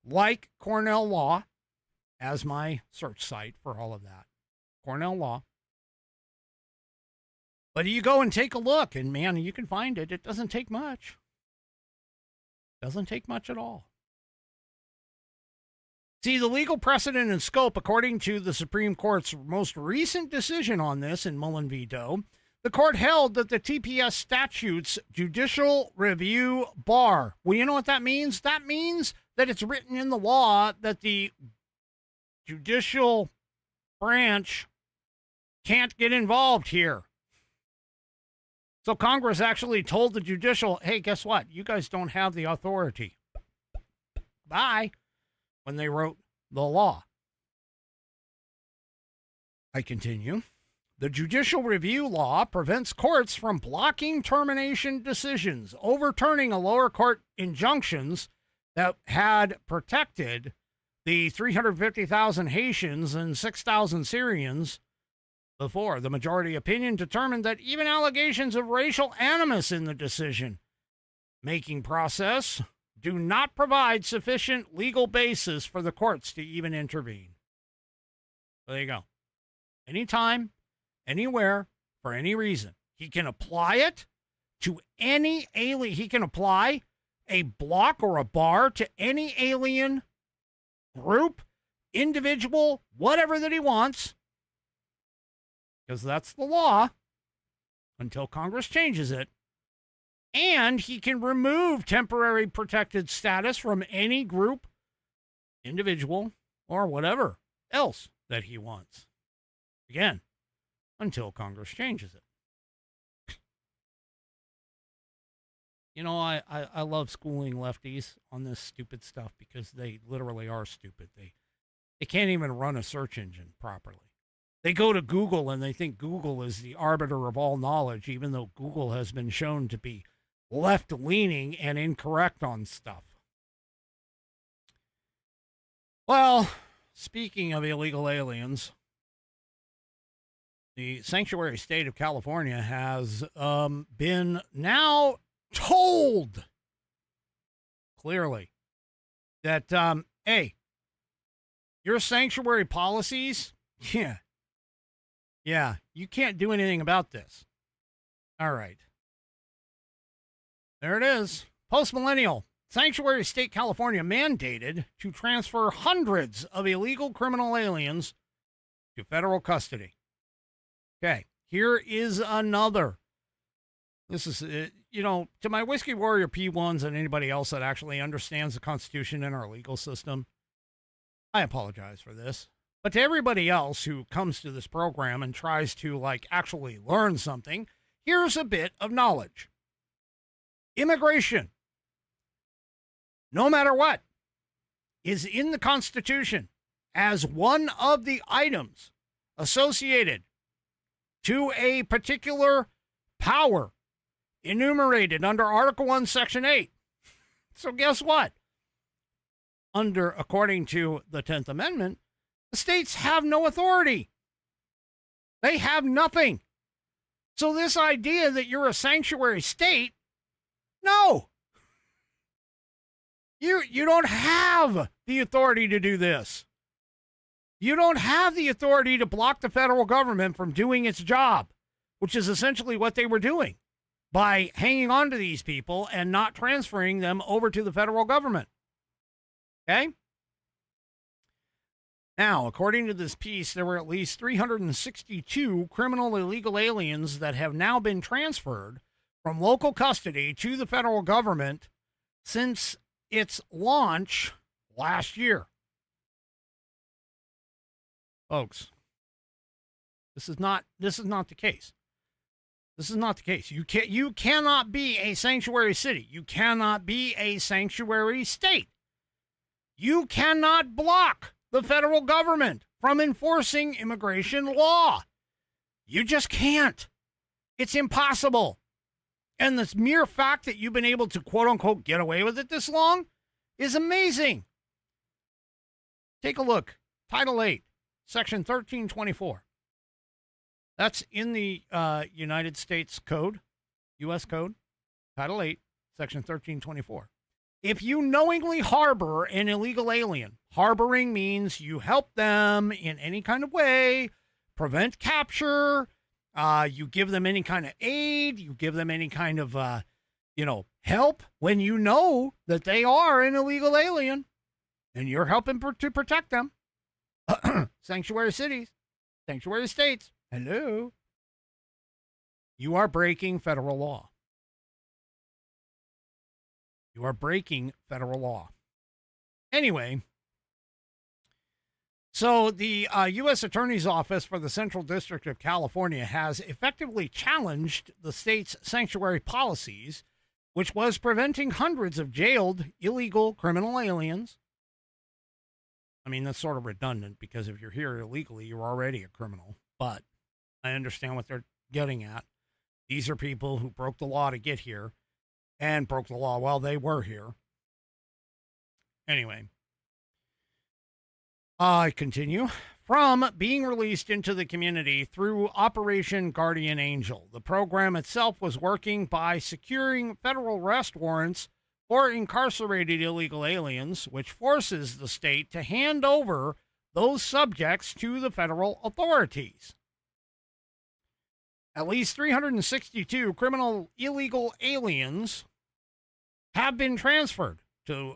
like Cornell Law as my search site for all of that. Cornell Law. But you go and take a look, and man, you can find it. It doesn't take much. Doesn't take much at all. See, the legal precedent and scope, according to the Supreme Court's most recent decision on this in Mullen v. Doe, the court held that the TPS statute's judicial review bar. Well, you know what that means? That means that it's written in the law that the judicial branch can't get involved here. So Congress actually told the judicial, hey, guess what? You guys don't have the authority. Bye. When they wrote the law. I continue. The judicial review law prevents courts from blocking termination decisions, overturning a lower court injunctions that had protected the 350,000 Haitians and 6,000 Syrians before. The majority opinion determined that even allegations of racial animus in the decision-making process do not provide sufficient legal basis for the courts to even intervene. So there you go. Anytime, anywhere, for any reason. He can apply it to any alien. He can apply a block or a bar to any alien group, individual, whatever that he wants, because that's the law until Congress changes it. And he can remove temporary protected status from any group, individual, or whatever else that he wants. Again, until Congress changes it. I love schooling lefties on this stupid stuff because they literally are stupid. They can't even run a search engine properly. They go to Google and they think Google is the arbiter of all knowledge, even though Google has been shown to be left-leaning and incorrect on stuff. Well, speaking of illegal aliens, the sanctuary state of California has been now told clearly that, hey, your sanctuary policies, Yeah, you can't do anything about this. All right. There it is. Post-millennial. Sanctuary state California mandated to transfer hundreds of illegal criminal aliens to federal custody. Okay, here is another. This is, to my Whiskey Warrior P1s and anybody else that actually understands the Constitution and our legal system, I apologize for this. But to everybody else who comes to this program and tries to, actually learn something, here's a bit of knowledge. Immigration, no matter what, is in the Constitution as one of the items associated to a particular power enumerated under Article 1, Section 8. So guess what? According to the 10th Amendment, the states have no authority. They have nothing. So this idea that you're a sanctuary state, no. You don't have the authority to do this. You don't have the authority to block the federal government from doing its job, which is essentially what they were doing by hanging on to these people and not transferring them over to the federal government. Okay? Now, according to this piece, there were at least 362 criminal illegal aliens that have now been transferred from local custody to the federal government since its launch last year. Folks, this is not the case. This is not the case. You cannot be a sanctuary city. You cannot be a sanctuary state. You cannot block the federal government from enforcing immigration law. You just can't. It's impossible. And the mere fact that you've been able to, quote unquote, get away with it this long is amazing. Take a look. Title 8, Section 1324. That's in the United States Code, U.S. Code, Title 8, Section 1324. If you knowingly harbor an illegal alien, harboring means you help them in any kind of way, prevent capture, you give them any kind of aid, you give them any kind of, help when you know that they are an illegal alien and you're helping to protect them. Sanctuary cities, sanctuary states, hello. You are breaking federal law. You are breaking federal law. Anyway, so the U.S. Attorney's Office for the Central District of California has effectively challenged the state's sanctuary policies, which was preventing hundreds of jailed illegal criminal aliens. I mean, that's sort of redundant because if you're here illegally, you're already a criminal. But I understand what they're getting at. These are people who broke the law to get here and broke the law while they were here. Anyway, I continue. From being released into the community through Operation Guardian Angel, the program itself was working by securing federal arrest warrants for incarcerated illegal aliens, which forces the state to hand over those subjects to the federal authorities. At least 362 criminal illegal aliens have been transferred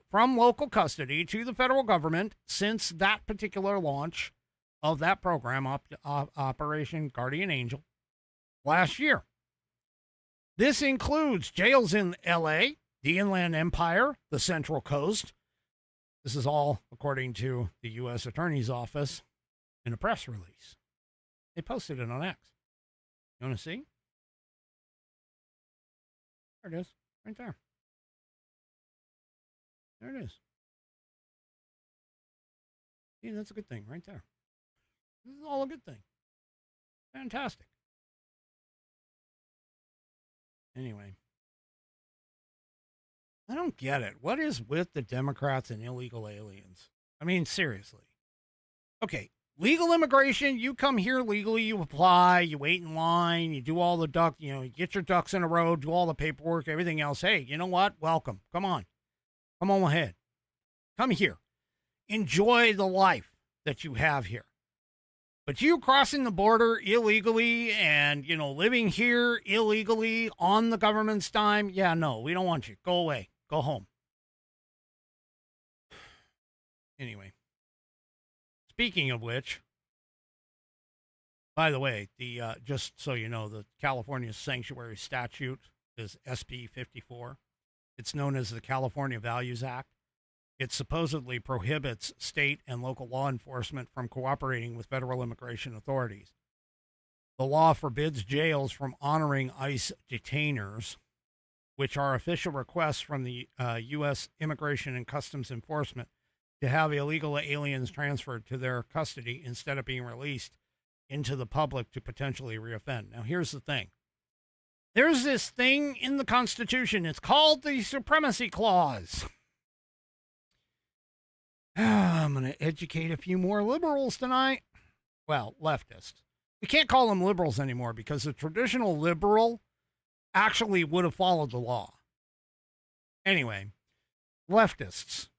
from local custody to the federal government since that particular launch of that program, Operation Guardian Angel, last year. This includes jails in L.A., the Inland Empire, the Central Coast. This is all according to the U.S. Attorney's Office in a press release. They posted it on X. You want to see? There it is, right there. There it is. See, that's a good thing right there. This is all a good thing. Fantastic. Anyway, I don't get it. What is with the Democrats and illegal aliens? I mean, seriously. Okay, legal immigration, you come here legally, you apply, you wait in line, you do all the you get your ducks in a row, do all the paperwork, everything else. Hey, you know what? Welcome. Come on. Come on ahead. Come here. Enjoy the life that you have here. But you crossing the border illegally and, living here illegally on the government's dime, yeah, no, we don't want you. Go away. Go home. Anyway, speaking of which, by the way, just so you know, the California Sanctuary Statute is SB 54. It's known as the California Values Act. It supposedly prohibits state and local law enforcement from cooperating with federal immigration authorities. The law forbids jails from honoring ICE detainers, which are official requests from the U.S. Immigration and Customs Enforcement to have illegal aliens transferred to their custody instead of being released into the public to potentially reoffend. Now, here's the thing. There's this thing in the Constitution. It's called the Supremacy Clause. I'm going to educate a few more liberals tonight. Well, leftists. We can't call them liberals anymore because the traditional liberal actually would have followed the law. Anyway, leftists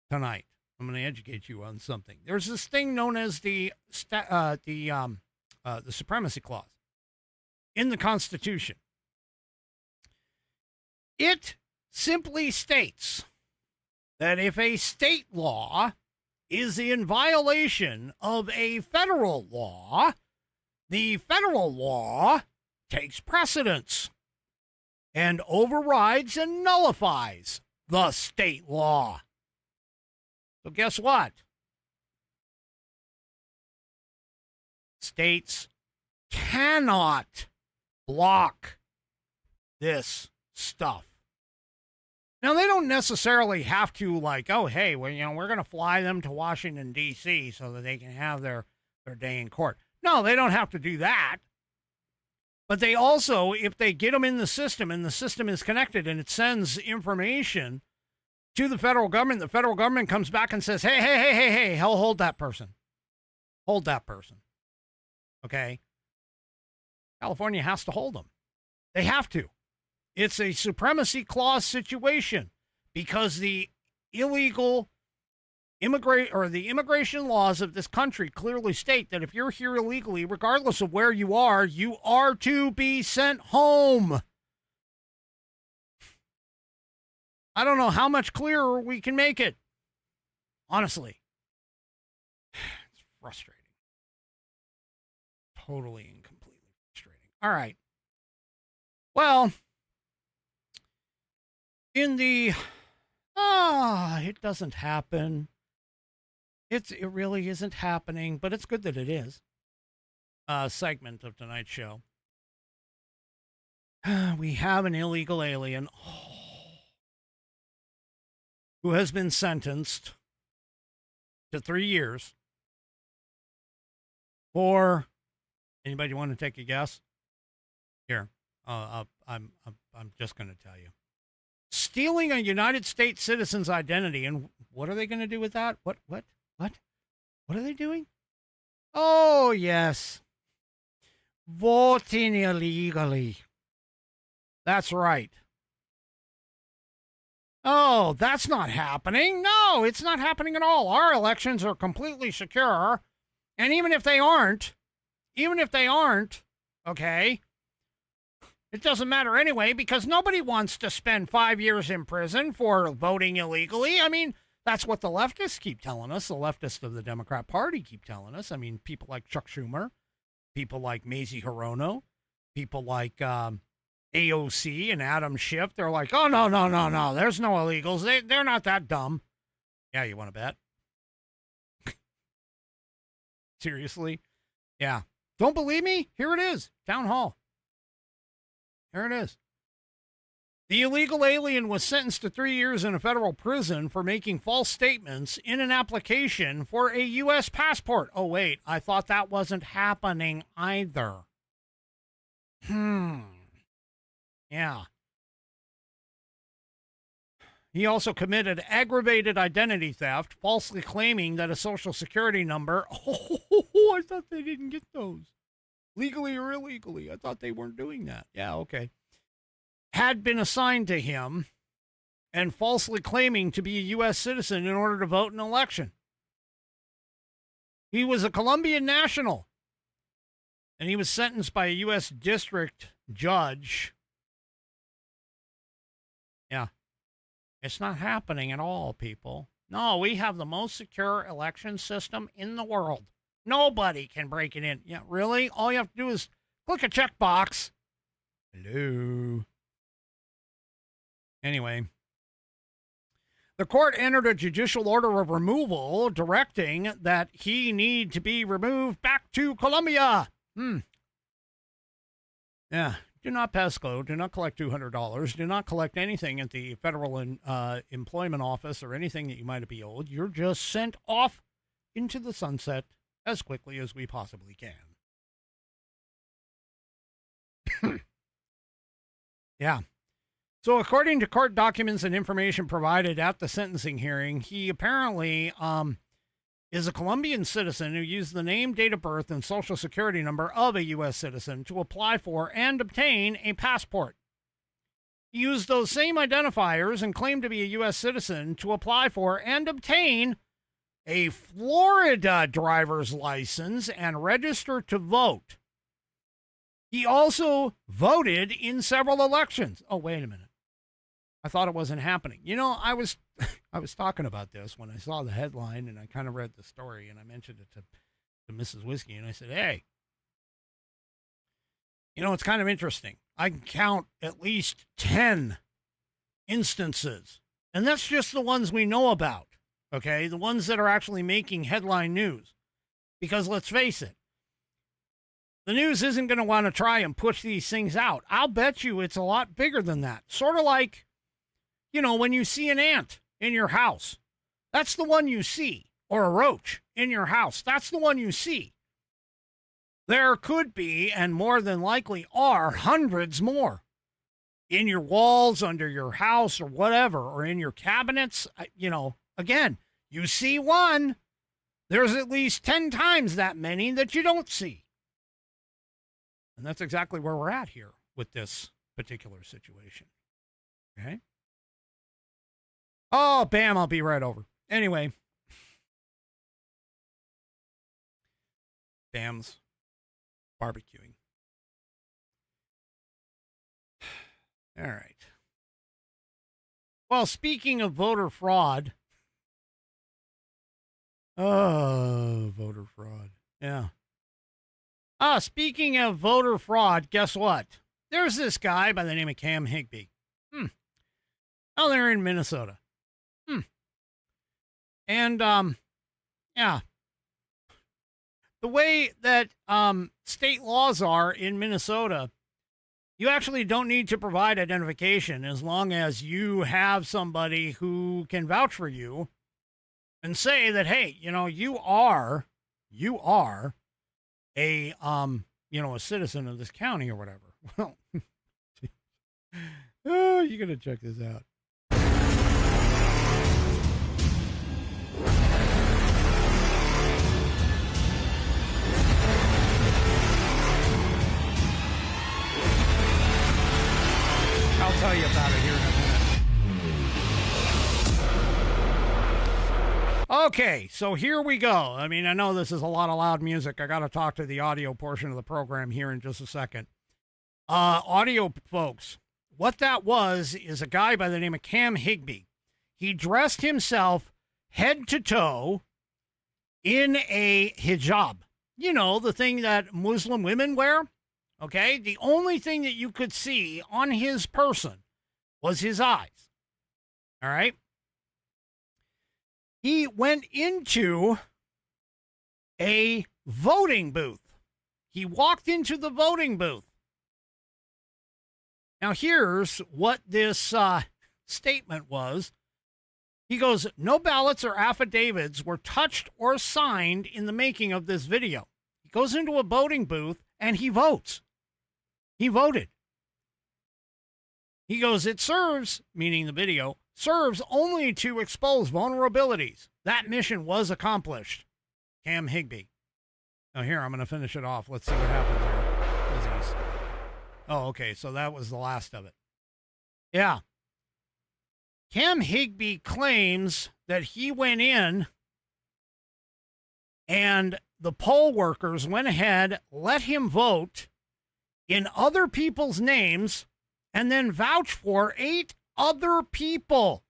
tonight. I'm going to educate you on something. There's this thing known as the Supremacy Clause in the Constitution. It simply states that if a state law is in violation of a federal law, the federal law takes precedence and overrides and nullifies the state law. So guess what? States cannot block this stuff. Now, they don't necessarily have to oh, hey, well, we're going to fly them to Washington, D.C. so that they can have their day in court. No, they don't have to do that. But they also, if they get them in the system and the system is connected and it sends information to the federal government comes back and says, hey, hold that person. Hold that person. Okay? California has to hold them. They have to. It's a supremacy clause situation because the immigration laws of this country clearly state that if you're here illegally, regardless of where you are to be sent home. I don't know how much clearer we can make it. Honestly. It's frustrating. Totally and completely frustrating. All right. Well, in the it doesn't happen. It really isn't happening, but it's good that it is. Segment of tonight's show. We have an illegal alien who has been sentenced to 3 years for. Anybody want to take a guess? Here, I'm just going to tell you. Stealing a United States citizen's identity, and what are they going to do with that? What are they doing? Oh, yes. Voting illegally. That's right. Oh, that's not happening. No, it's not happening at all. Our elections are completely secure. And even if they aren't, okay, it doesn't matter anyway because nobody wants to spend 5 years in prison for voting illegally. I mean, that's what the leftists keep telling us. The leftists of the Democrat Party keep telling us. I mean, people like Chuck Schumer, people like Mazie Hirono, people like AOC and Adam Schiff. They're like, oh, no. There's no illegals. They're not that dumb. Yeah, you want to bet? Seriously? Yeah. Don't believe me? Here it is. Townhall. Here it is. The illegal alien was sentenced to 3 years in a federal prison for making false statements in an application for a U.S. passport. Oh, wait. I thought that wasn't happening either. Yeah. He also committed aggravated identity theft, falsely claiming that a social security number. Oh, I thought they didn't get those. Legally or illegally. I thought they weren't doing that. Yeah, okay. Had been assigned to him and falsely claiming to be a U.S. citizen in order to vote in an election. He was a Colombian national And he was sentenced by a U.S. district judge. Yeah. It's not happening at all, people. No, we have the most secure election system in the world. Nobody can break it in. Yeah, really? All you have to do is click a checkbox. Hello. Anyway. The court entered a judicial order of removal directing that he need to be removed back to Colombia. Yeah. Do not pass go. Do not collect $200. Do not collect anything at the federal employment office or anything that you might be owed. You're just sent off into the sunset as quickly as we possibly can. Yeah. So according to court documents and information provided at the sentencing hearing, he apparently is a Colombian citizen who used the name, date of birth, and social security number of a U.S. citizen to apply for and obtain a passport. He used those same identifiers and claimed to be a U.S. citizen to apply for and obtain a Florida driver's license and register to vote. He also voted in several elections. Oh, wait a minute. I thought it wasn't happening. You know, I was talking about this when I saw the headline and I kind of read the story and I mentioned it to Mrs. Whiskey and I said, hey, you know, it's kind of interesting. I can count at least 10 instances, and that's just the ones we know about, okay? The ones that are actually making headline news. Because let's face it, the news isn't going to want to try and push these things out. I'll bet you it's a lot bigger than that. Sort of like, you know, when you see an ant in your house, that's the one you see. Or a roach in your house, that's the one you see. There could be, and more than likely are, hundreds more in your walls, under your house, or whatever, or in your cabinets. You know, again, you see one, there's at least 10 times that many that you don't see. And that's exactly where we're at here with this particular situation. Okay? Oh, bam, I'll be right over. Anyway. Bam's barbecuing. All right. Well, speaking of voter fraud. Oh, voter fraud. Yeah. Speaking of voter fraud, guess what? There's this guy by the name of Cam Higbee. Oh, they're in Minnesota. And, yeah. The way that state laws are in Minnesota, you actually don't need to provide identification as long as you have somebody who can vouch for you and say that, hey, you know, you are a, you know, a citizen of this county or whatever. Well, oh, you got to check this out. I'll tell you about it here in a minute. Okay, so here we go. I mean, I know this is a lot of loud music. I got to talk to the audio portion of the program here in just a second. Audio folks, what that was is a guy by the name of Cam Higbee. He dressed himself head to toe in a hijab. You know, the thing that Muslim women wear. Okay, the only thing that you could see on his person was his eyes. All right. He went into a voting booth. He walked into the voting booth. Now, here's what this statement was. He goes, no ballots or affidavits were touched or signed in the making of this video. He goes into a voting booth and he votes. He voted. He goes, it serves, meaning the video, serves only to expose vulnerabilities. That mission was accomplished. Cam Higbee. Now here, I'm going to finish it off. Let's see what happens here. Oh, okay, so that was the last of it. Yeah. Cam Higbee claims that he went in and the poll workers went ahead, let him vote in other people's names, and then vouch for 8 other people.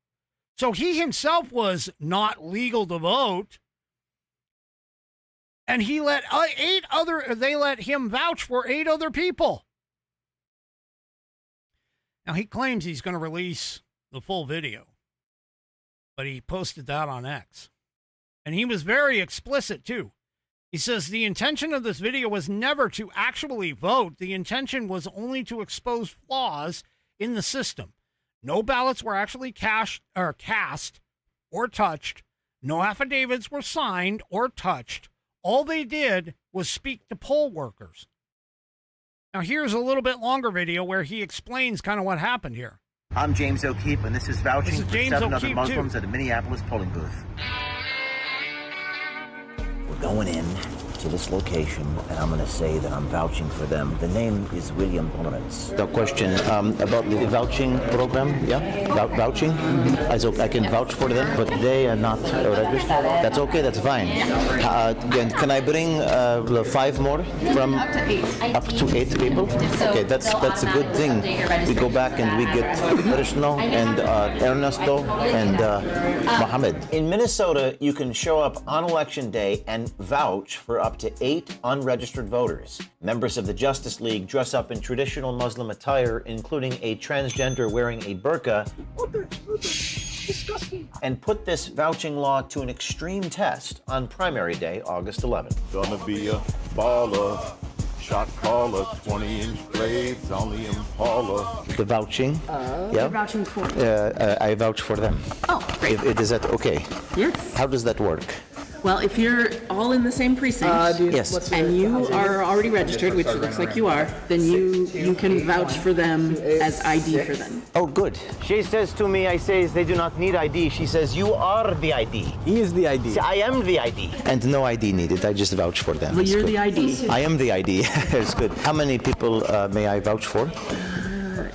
So he himself was not legal to vote. And he let they let him vouch for 8 other people. Now, he claims he's going to release the full video, but he posted that on X. And he was very explicit, too. He says the intention of this video was never to actually vote. The intention was only to expose flaws in the system. No ballots were actually cast or touched. No affidavits were signed or touched. All they did was speak to poll workers. Now, here's a little bit longer video where he explains kind of what happened here. I'm James O'Keefe, and this is vouching for 7 other Muslims at a Minneapolis polling booth. We're going in to this location, and I'm going to say that I'm vouching for them. The name is William Lawrence. The question about the vouching program, yeah? Vouching? I can vouch for them, but they are not registered. That's okay, that's fine. Can I bring 5 more from up to 8 people? Okay, that's a good thing. We go back and we get Krishna and Ernesto and Mohammed. In Minnesota, you can show up on Election Day and vouch for up to 8 unregistered voters. Members of the Justice League dress up in traditional Muslim attire, including a transgender wearing a burqa, disgusting, and put this vouching law to an extreme test on primary day, August 11th. Gonna be a baller, shot caller, 20-inch blades on the Impala. The vouching? Yeah. You're vouching for? I vouch for them. Oh, great. Is that okay? Yes. How does that work? Well, if you're all in the same precinct, Yes. and you are already registered, which it looks like you are, then you can vouch for them as ID for them. Oh, good. She says to me, I say they do not need ID. She says, you are the ID. He is the ID. See, I am the ID. And no ID needed. I just vouch for them. Well, It's you're good. the ID. I am the ID. It's good. How many people may I vouch for?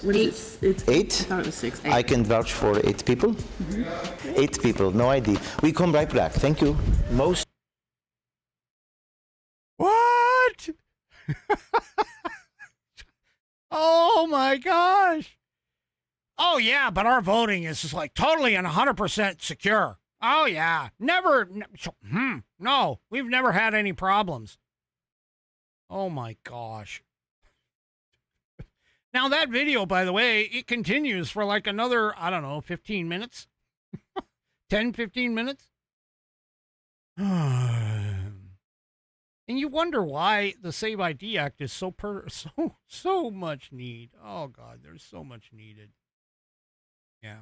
What is it? It's 8? I thought it was 6. I can vouch for 8 people? 8 people, no ID. We come right back. Thank you. Most What? Oh my gosh. Oh yeah, but our voting is just like totally and 100% secure. Oh yeah, no, we've never had any problems. Oh my gosh. Now that video, by the way, it continues for like another, 15 minutes. 10, 15 minutes. And you wonder why the Save ID Act is so much need. Oh God, there's so much needed. Yeah.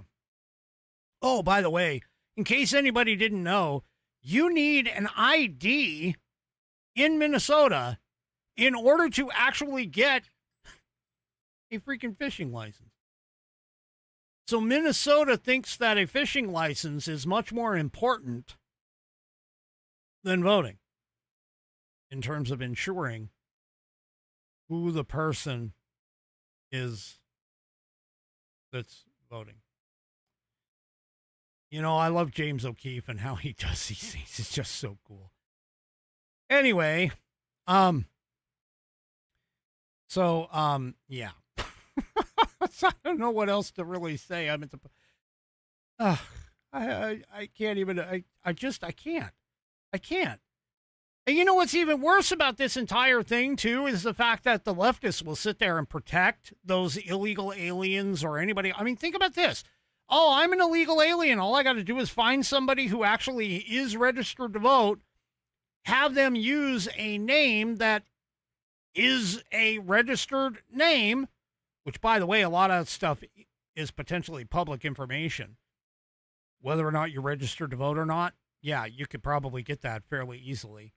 Oh, by the way, in case anybody didn't know, you need an ID in Minnesota in order to actually get a freaking fishing license. So Minnesota thinks that a fishing license is much more important than voting, in terms of ensuring who the person is that's voting. You know, I love James O'Keefe and how he does these things. It's just so cool. Anyway, yeah. I don't know what else to really say. I mean, I can't even, I can't. And you know what's even worse about this entire thing, too, is the fact that the leftists will sit there and protect those illegal aliens or anybody. I mean, think about this. Oh, I'm an illegal alien. All I got to do is find somebody who actually is registered to vote, have them use a name that is a registered name, which, by the way, a lot of stuff is potentially public information. Whether or not you're registered to vote or not, yeah, you could probably get that fairly easily.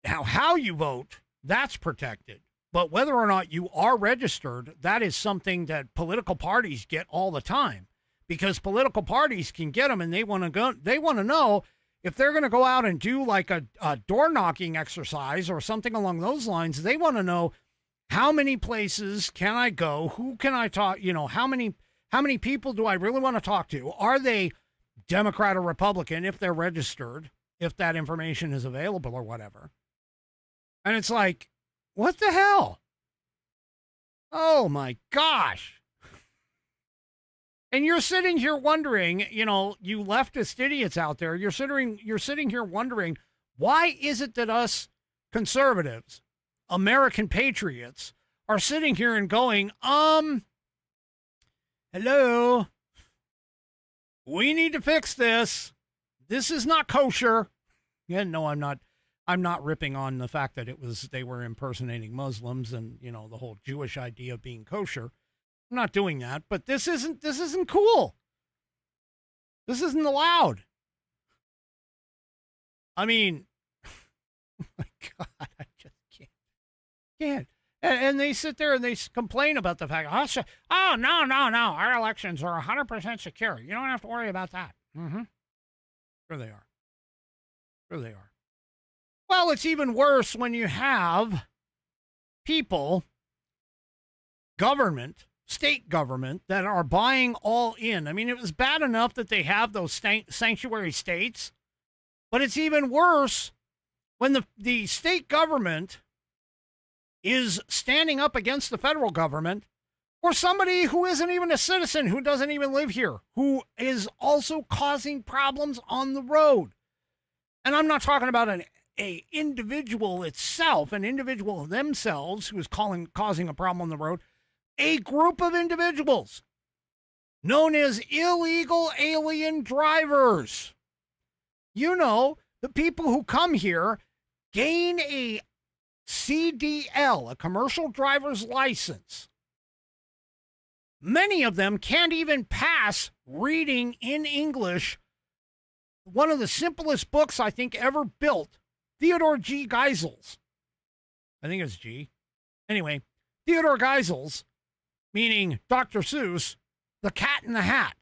Now, how you vote, that's protected. But whether or not you are registered, that is something that political parties get all the time, because political parties can get them, and they want to know if they're going to go out and do like a door knocking exercise or something along those lines. They want to know, how many places can I go? Who can I talk? You know, how many people do I really want to talk to? Are they Democrat or Republican if they're registered? if that information is available or whatever. And it's like, what the hell? Oh my gosh. And you're sitting here wondering, you know, you leftist idiots out there, you're sitting here wondering, why is it that us conservatives, American patriots, are sitting here and going, hello, we need to fix this. This is not kosher. Yeah, no, I'm not ripping on the fact that they were impersonating Muslims and, you know, the whole Jewish idea of being kosher. I'm not doing that, but this isn't cool. This isn't allowed. I mean, oh my God, I just can't. And they sit there and they complain about the fact, oh, no, our elections are 100% secure. You don't have to worry about that. Mm-hmm. Sure they are. Sure they are. Well, it's even worse when you have people, government, state government, that are buying all in. I mean, it was bad enough that they have those sanctuary states, but it's even worse when the state government is standing up against the federal government, or somebody who isn't even a citizen, who doesn't even live here, who is also causing problems on the road. And I'm not talking about an individual itself, an individual themselves who is causing a problem on the road. A group of individuals known as illegal alien drivers. You know, the people who come here, gain a CDL, a commercial driver's license. Many of them can't even pass reading in English. One of the simplest books I think ever built, Theodore G. Geisels. I think it's G. Anyway, Theodore Geisels, meaning Dr. Seuss, The Cat in the Hat.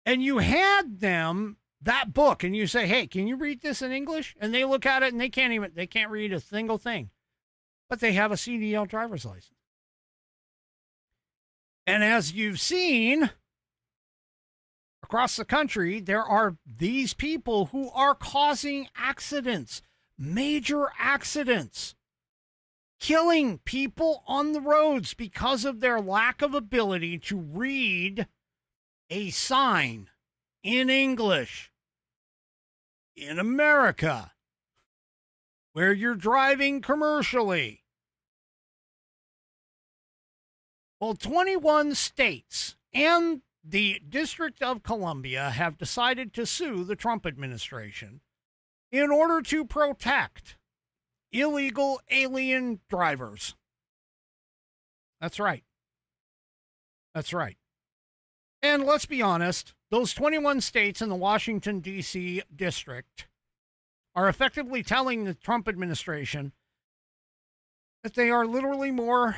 And you hand them that book and you say, hey, can you read this in English? And they look at it and they can't read a single thing. But they have a CDL driver's license. And as you've seen across the country, there are these people who are causing accidents, major accidents, killing people on the roads because of their lack of ability to read a sign in English in America, where you're driving commercially. Well, 21 states and the District of Columbia have decided to sue the Trump administration in order to protect illegal alien drivers. That's right. That's right. And let's be honest, those 21 states in the Washington, D.C. district are effectively telling the Trump administration that they are literally more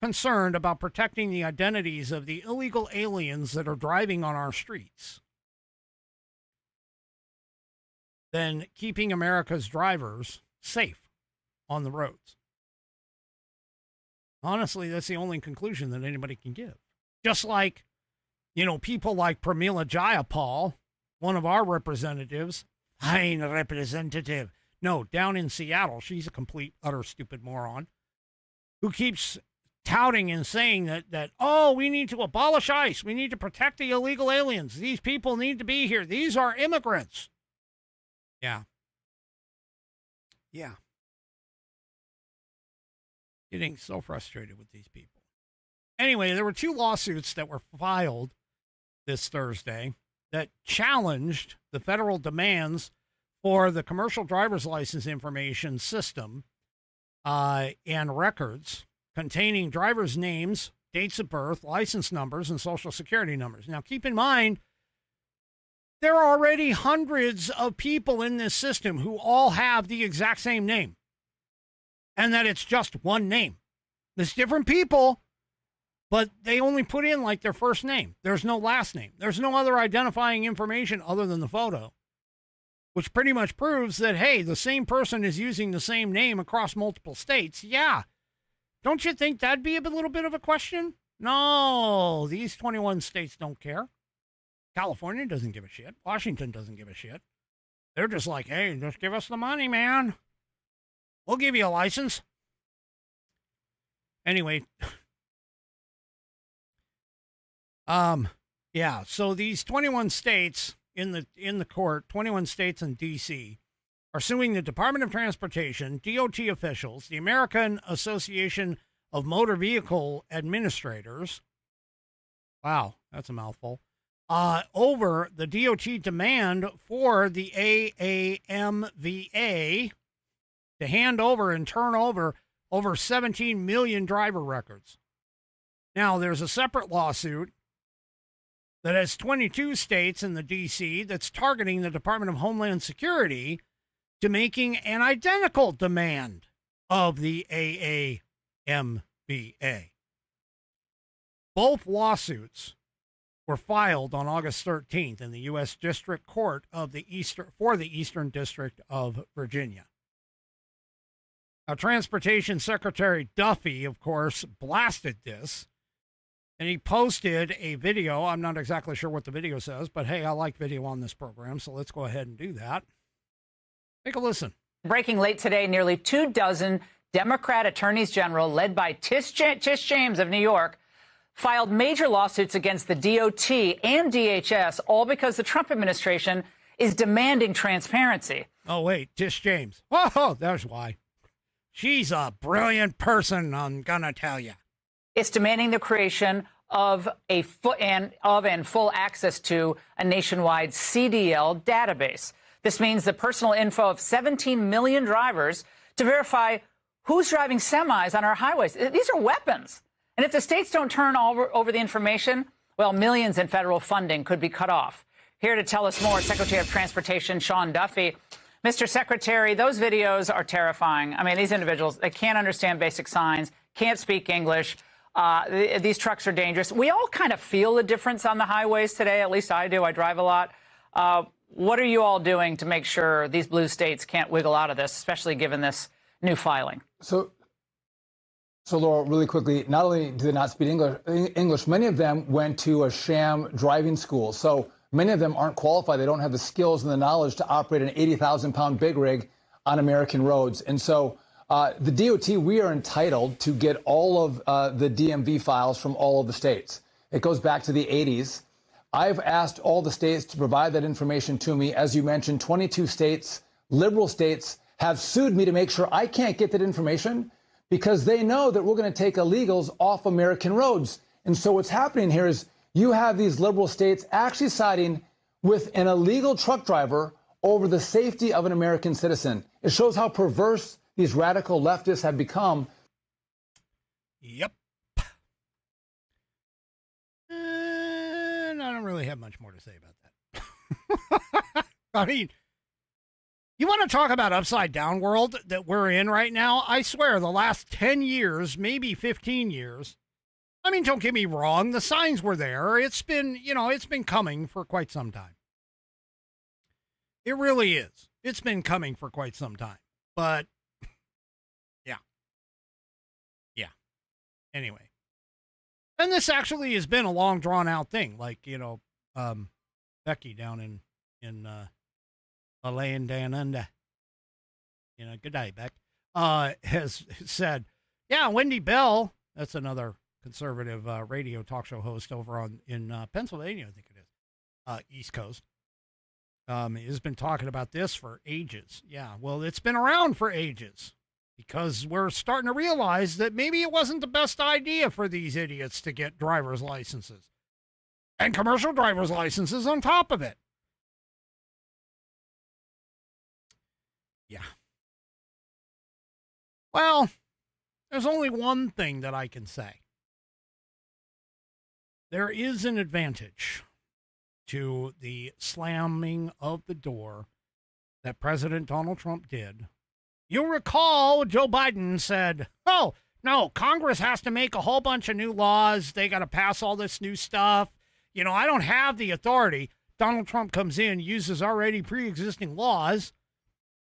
concerned about protecting the identities of the illegal aliens that are driving on our streets than keeping America's drivers safe on the roads. Honestly, that's the only conclusion that anybody can give. Just like, you know, people like Pramila Jayapal, one of our representatives, fine representative. No, down in Seattle, she's a complete, utter stupid moron who keeps touting and saying that, oh, we need to abolish ICE. We need to protect the illegal aliens. These people need to be here. These are immigrants. Yeah. Yeah. Getting so frustrated with these people. Anyway, there were 2 lawsuits that were filed this Thursday that challenged the federal demands for the commercial driver's license information system and records containing drivers' names, dates of birth, license numbers, and social security numbers. Now, keep in mind, there are already hundreds of people in this system who all have the exact same name, and that it's just one name. There's different people, but they only put in like their first name. There's no last name. There's no other identifying information other than the photo, which pretty much proves that, hey, the same person is using the same name across multiple states. Yeah. Don't you think that'd be a little bit of a question? No, these 21 states don't care. California doesn't give a shit. Washington doesn't give a shit. They're just like, hey, just give us the money, man. We'll give you a license. Anyway, yeah, so these 21 states in the court, 21 states and D.C., are suing the Department of Transportation, DOT officials, the American Association of Motor Vehicle Administrators. Wow, that's a mouthful. Over the DOT demand for the AAMVA to hand over and turn over 17 million driver records. Now, there's a separate lawsuit that has 22 states in the D.C. that's targeting the Department of Homeland Security to making an identical demand of the AAMVA. Both lawsuits were filed on August 13th in the U.S. District Court of the Eastern District of Virginia. Now, Transportation Secretary Duffy, of course, blasted this, and he posted a video. I'm not exactly sure what the video says, but hey, I like video on this program, so let's go ahead and do that. Take a listen. Breaking late today, nearly 24 Democrat attorneys general, led by Tish James of New York, filed major lawsuits against the DOT and DHS, all because the Trump administration is demanding transparency. Oh, wait, Tish James. Oh, there's why. She's a brilliant person, I'm gonna tell you. It's demanding the creation of and full access to a nationwide CDL database. This means the personal info of 17 million drivers to verify who's driving semis on our highways. These are weapons. And if the states don't turn over the information, well, millions in federal funding could be cut off. Here to tell us more, Secretary of Transportation Sean Duffy. Mr. Secretary, those videos are terrifying. I mean, these individuals, they can't understand basic signs, can't speak English. These trucks are dangerous. We all kind of feel the difference on the highways today. At least I do. I drive a lot. What are you all doing to make sure these blue states can't wiggle out of this, especially given this new filing? So Laura, really quickly, not only do they not speak English, many of them went to a sham driving school. So many of them aren't qualified. They don't have the skills and the knowledge to operate an 80,000-pound big rig on American roads. And so the DOT, we are entitled to get all of the DMV files from all of the states. It goes back to the 80s. I've asked all the states to provide that information to me. As you mentioned, 22 states, liberal states, have sued me to make sure I can't get that information because they know that we're going to take illegals off American roads. And so what's happening here is you have these liberal states actually siding with an illegal truck driver over the safety of an American citizen. It shows how perverse these radical leftists have become. Yep. And I don't really have much more to say about that. I mean, you want to talk about upside down world that we're in right now? I swear the last 10 years, maybe 15 years. I mean, don't get me wrong. The signs were there. It's been, it's been coming for quite some time. It really is. It's been coming for quite some time. But yeah. Anyway. And this actually has been a long drawn out thing. Like, Becky down in Alain down under, good day, Beck, has said, yeah, Wendy Bell, that's another conservative radio talk show host over in Pennsylvania, I think it is, East Coast, has been talking about this for ages. Yeah, well, it's been around for ages because we're starting to realize that maybe it wasn't the best idea for these idiots to get driver's licenses and commercial driver's licenses on top of it. Yeah. Well, there's only one thing that I can say. There is an advantage to the slamming of the door that President Donald Trump did. You'll recall Joe Biden said, oh, no, Congress has to make a whole bunch of new laws. They got to pass all this new stuff. I don't have the authority. Donald Trump comes in, uses already pre-existing laws,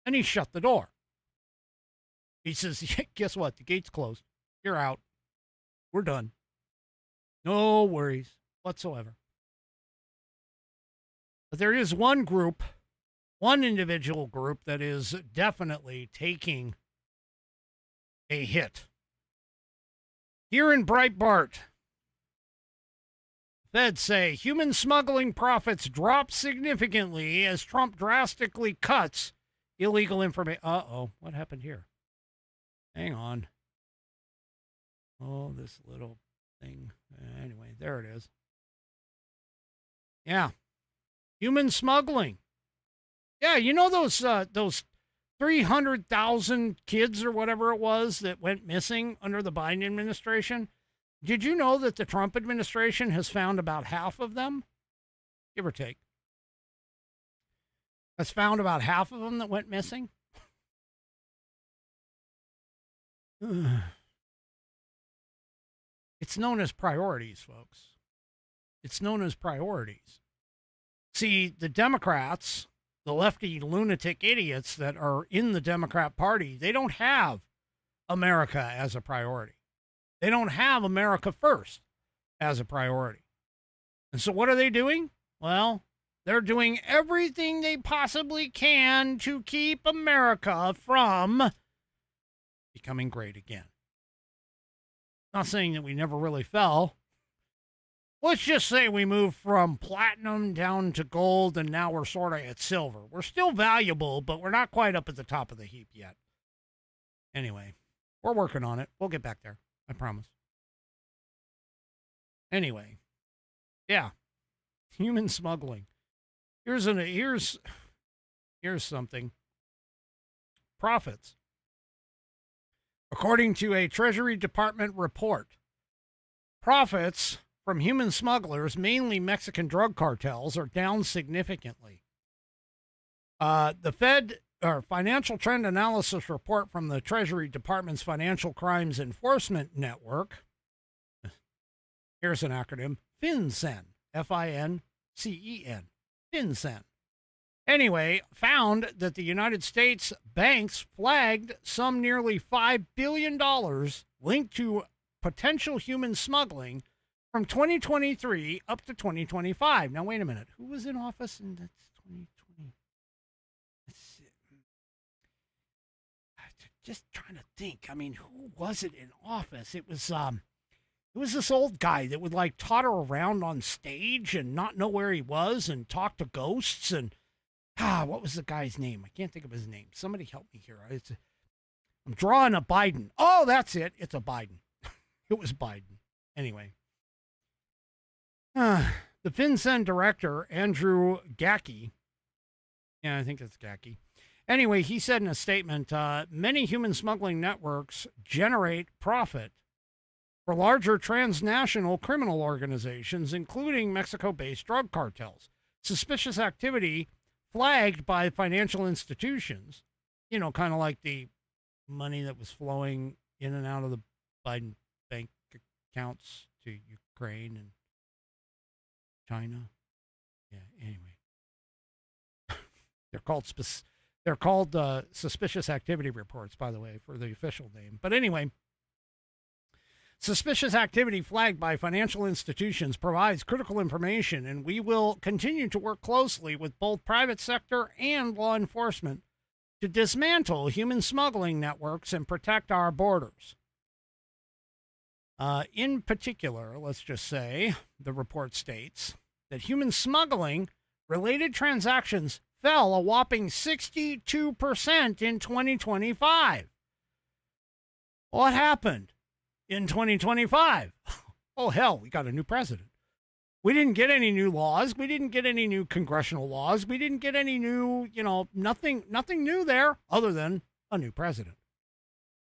and he shut the door. He says, guess what? The gate's closed. You're out. We're done. No worries whatsoever. But there is one group, one individual group that is definitely taking a hit. Here in Breitbart, Feds say human smuggling profits drop significantly as Trump drastically cuts illegal information. Uh-oh, what happened here? Hang on. Oh, this little thing. Anyway, there it is. Yeah. Human smuggling. Yeah, you know those 300,000 kids or whatever it was that went missing under the Biden administration? Did you know that the Trump administration has found about half of them? Give or take. Has found about half of them that went missing? It's known as priorities, folks. It's known as priorities. See, the Democrats, the lefty lunatic idiots that are in the Democrat Party, they don't have America as a priority. They don't have America first as a priority. And so what are they doing? Well, they're doing everything they possibly can to keep America from becoming great again. Not saying that we never really fell. Let's just say we moved from platinum down to gold, and now we're sort of at silver. We're still valuable, but we're not quite up at the top of the heap yet. Anyway, we're working on it. We'll get back there. I promise. Anyway, yeah, human smuggling. Here's something. Profits. According to a Treasury Department report, profits from human smugglers, mainly Mexican drug cartels, are down significantly. The Financial Trend Analysis report from the Treasury Department's Financial Crimes Enforcement Network, here's an acronym, FinCEN, F-I-N-C-E-N, FinCEN. Anyway, found that the United States banks flagged some nearly $5 billion linked to potential human smuggling from 2023 up to 2025. Now, wait a minute. Who was in office in 2020? Just trying to think. I mean, who was it in office? It was this old guy that would like totter around on stage and not know where he was and talk to ghosts and what was the guy's name? I can't think of his name. Somebody help me here. I'm drawing a Biden. Oh, that's it. It's a Biden. It was Biden. Anyway. The FinCEN director, Andrew Gacki. Yeah, I think it's Gacki. Anyway, he said in a statement, many human smuggling networks generate profit for larger transnational criminal organizations, including Mexico-based drug cartels. Suspicious activity flagged by financial institutions, you know, kind of like the money that was flowing in and out of the Biden bank accounts to Ukraine and China. Yeah, anyway. They're called suspicious activity reports, by the way, for the official name. But anyway, suspicious activity flagged by financial institutions provides critical information, and we will continue to work closely with both private sector and law enforcement to dismantle human smuggling networks and protect our borders. In particular, let's just say, the report states that human smuggling related transactions fell a whopping 62% in 2025. What happened in 2025? Oh, hell, we got a new president. We didn't get any new laws. We didn't get any new congressional laws. We didn't get any new, nothing new there other than a new president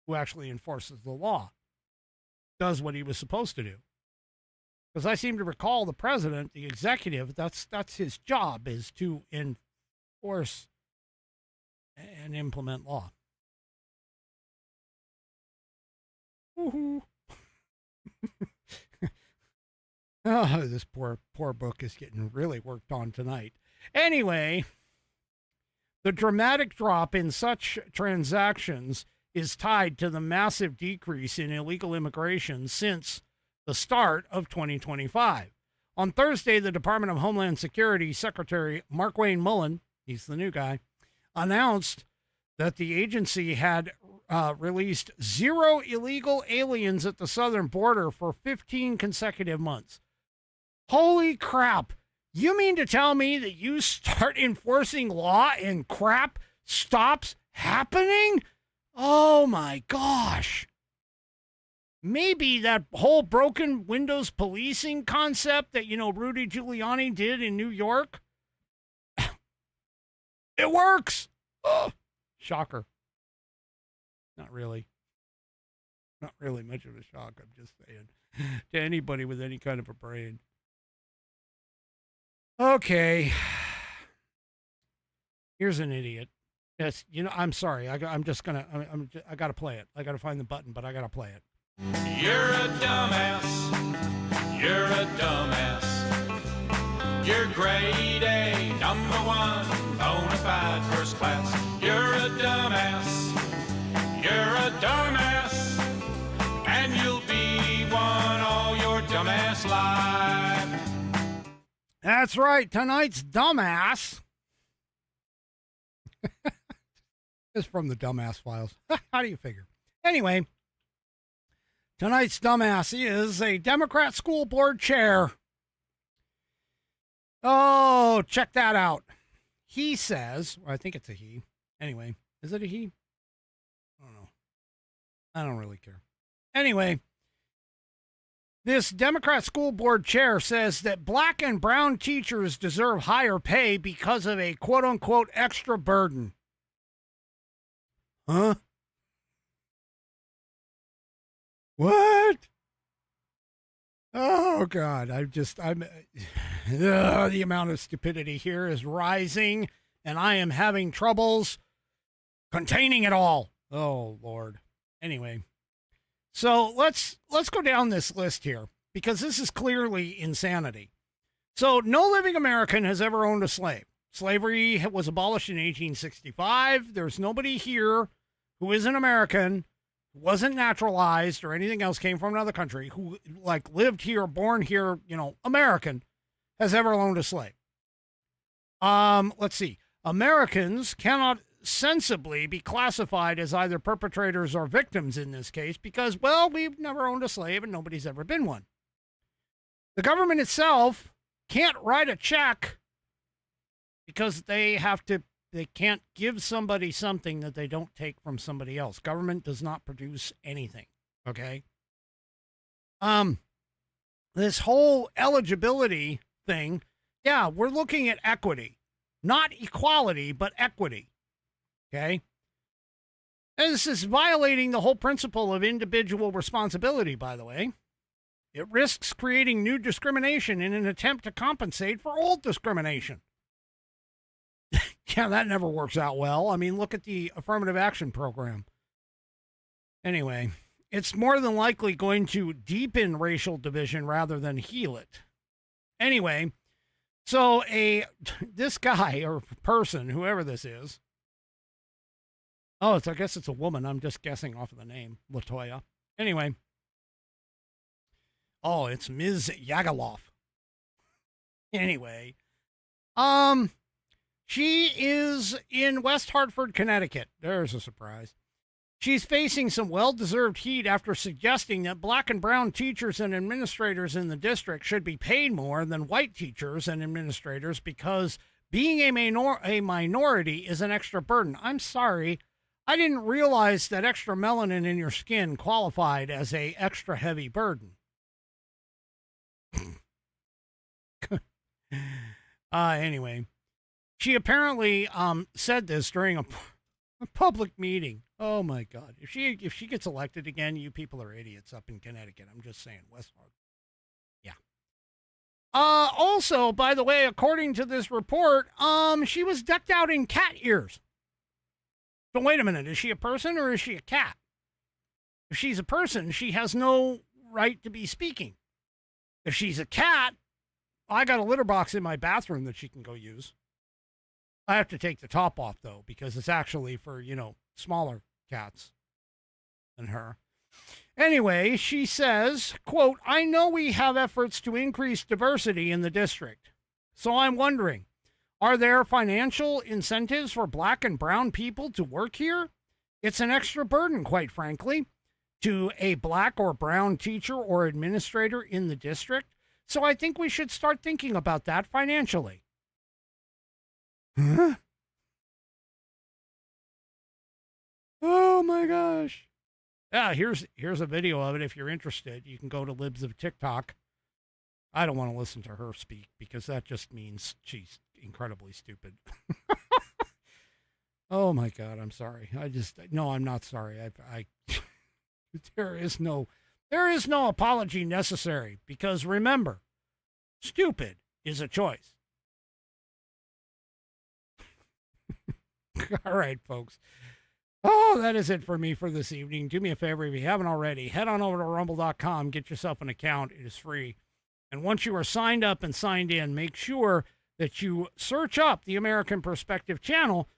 who actually enforces the law, does what he was supposed to do. Because I seem to recall the president, the executive, that's his job, is to enforce and implement law. Woohoo. Oh, this poor book is getting really worked on tonight. Anyway, the dramatic drop in such transactions is tied to the massive decrease in illegal immigration since the start of 2025. On Thursday, the Department of Homeland Security Secretary Mark Wayne Mullen, he's the new guy, announced that the agency had released 0 illegal aliens at the southern border for 15 consecutive months. Holy crap. You mean to tell me that you start enforcing law and crap stops happening? Oh my gosh. Maybe that whole broken windows policing concept that, Rudy Giuliani did in New York, it works. Oh, shocker. Not really. Not really much of a shock, I'm just saying, to anybody with any kind of a brain. Okay. Here's an idiot. Yes, I'm sorry. I got to play it. I got to find the button, but I got to play it. You're a dumbass. You're a dumbass. You're grade A, number 1, bona fide first class. You're a dumbass. You're a dumbass. And you'll be one all your dumbass life. That's right. Tonight's dumbass is from the Dumbass Files. How do you figure? Anyway, tonight's dumbass is a Democrat school board chair. Oh, check that out. He says, or I think it's a he. Anyway, is it a he? I don't know. I don't really care. Anyway, this Democrat school board chair says that black and brown teachers deserve higher pay because of a quote-unquote extra burden. Huh? What? Oh, God. The amount of stupidity here is rising, and I am having troubles containing it all. Oh, Lord. Anyway. So let's go down this list here, because this is clearly insanity. So no living American has ever owned a slave. Slavery was abolished in 1865. There's nobody here who isn't American, who wasn't naturalized or anything else, came from another country, who lived here, born here, American, has ever owned a slave. Let's see. Americans cannot sensibly be classified as either perpetrators or victims in this case because, well, we've never owned a slave and nobody's ever been one. The government itself can't write a check because they can't give somebody something that they don't take from somebody else. Government does not produce anything. Okay. This whole eligibility thing. Yeah, we're looking at equity, not equality, but equity. Okay. And this is violating the whole principle of individual responsibility, by the way. It risks creating new discrimination in an attempt to compensate for old discrimination. Yeah, that never works out well. I mean, look at the affirmative action program. Anyway, it's more than likely going to deepen racial division rather than heal it. Anyway, so this guy or person, whoever this is, I guess it's a woman. I'm just guessing off of the name, Latoya. Anyway. Oh, it's Ms. Yagaloff. Anyway. She is in West Hartford, Connecticut. There's a surprise. She's facing some well-deserved heat after suggesting that black and brown teachers and administrators in the district should be paid more than white teachers and administrators because being a minority is an extra burden. I'm sorry. I didn't realize that extra melanin in your skin qualified as a extra heavy burden. Anyway, she apparently said this during a public meeting. Oh my God! If she gets elected again, you people are idiots up in Connecticut. I'm just saying, West Hartford. Yeah. Also, by the way, according to this report, she was decked out in cat ears. So wait a minute, is she a person or is she a cat? If she's a person, she has no right to be speaking. If she's a cat, I got a litter box in my bathroom that she can go use. I have to take the top off, though, because it's actually for, smaller cats than her. Anyway, she says, quote, I know we have efforts to increase diversity in the district. So I'm wondering, are there financial incentives for black and brown people to work here? It's an extra burden, quite frankly, to a black or brown teacher or administrator in the district. So I think we should start thinking about that financially. Huh? Oh my gosh. Yeah, here's a video of it. If you're interested, you can go to Libs of TikTok. I don't want to listen to her speak because that just means she's incredibly stupid. Oh my God, I'm sorry. No, I'm not sorry. There is no apology necessary because remember, stupid is a choice. All right, folks. Oh, that is it for me for this evening. Do me a favor, if you haven't already, head on over to rumble.com, get yourself an account. It is free. And once you are signed up and signed in, make sure that you search up the American Perspective channel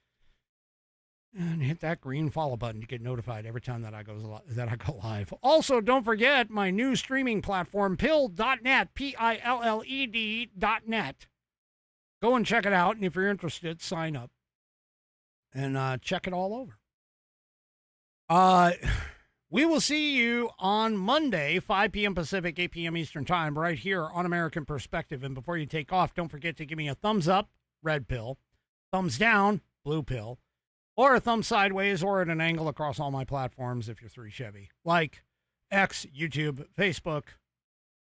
and hit that green follow button to get notified every time that I go live. Also, don't forget my new streaming platform, pilled.net, PILLED.net. Go and check it out, and if you're interested, sign up and check it all over. We will see you on Monday, 5 p.m. Pacific, 8 p.m. Eastern Time, right here on American Perspective. And before you take off, don't forget to give me a thumbs up, red pill, thumbs down, blue pill, or a thumb sideways or at an angle across all my platforms if you're 3 Chevy, like X, YouTube, Facebook,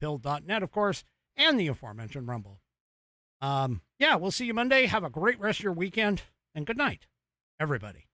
Pill.net, of course, and the aforementioned Rumble. Yeah, we'll see you Monday. Have a great rest of your weekend, and good night, everybody.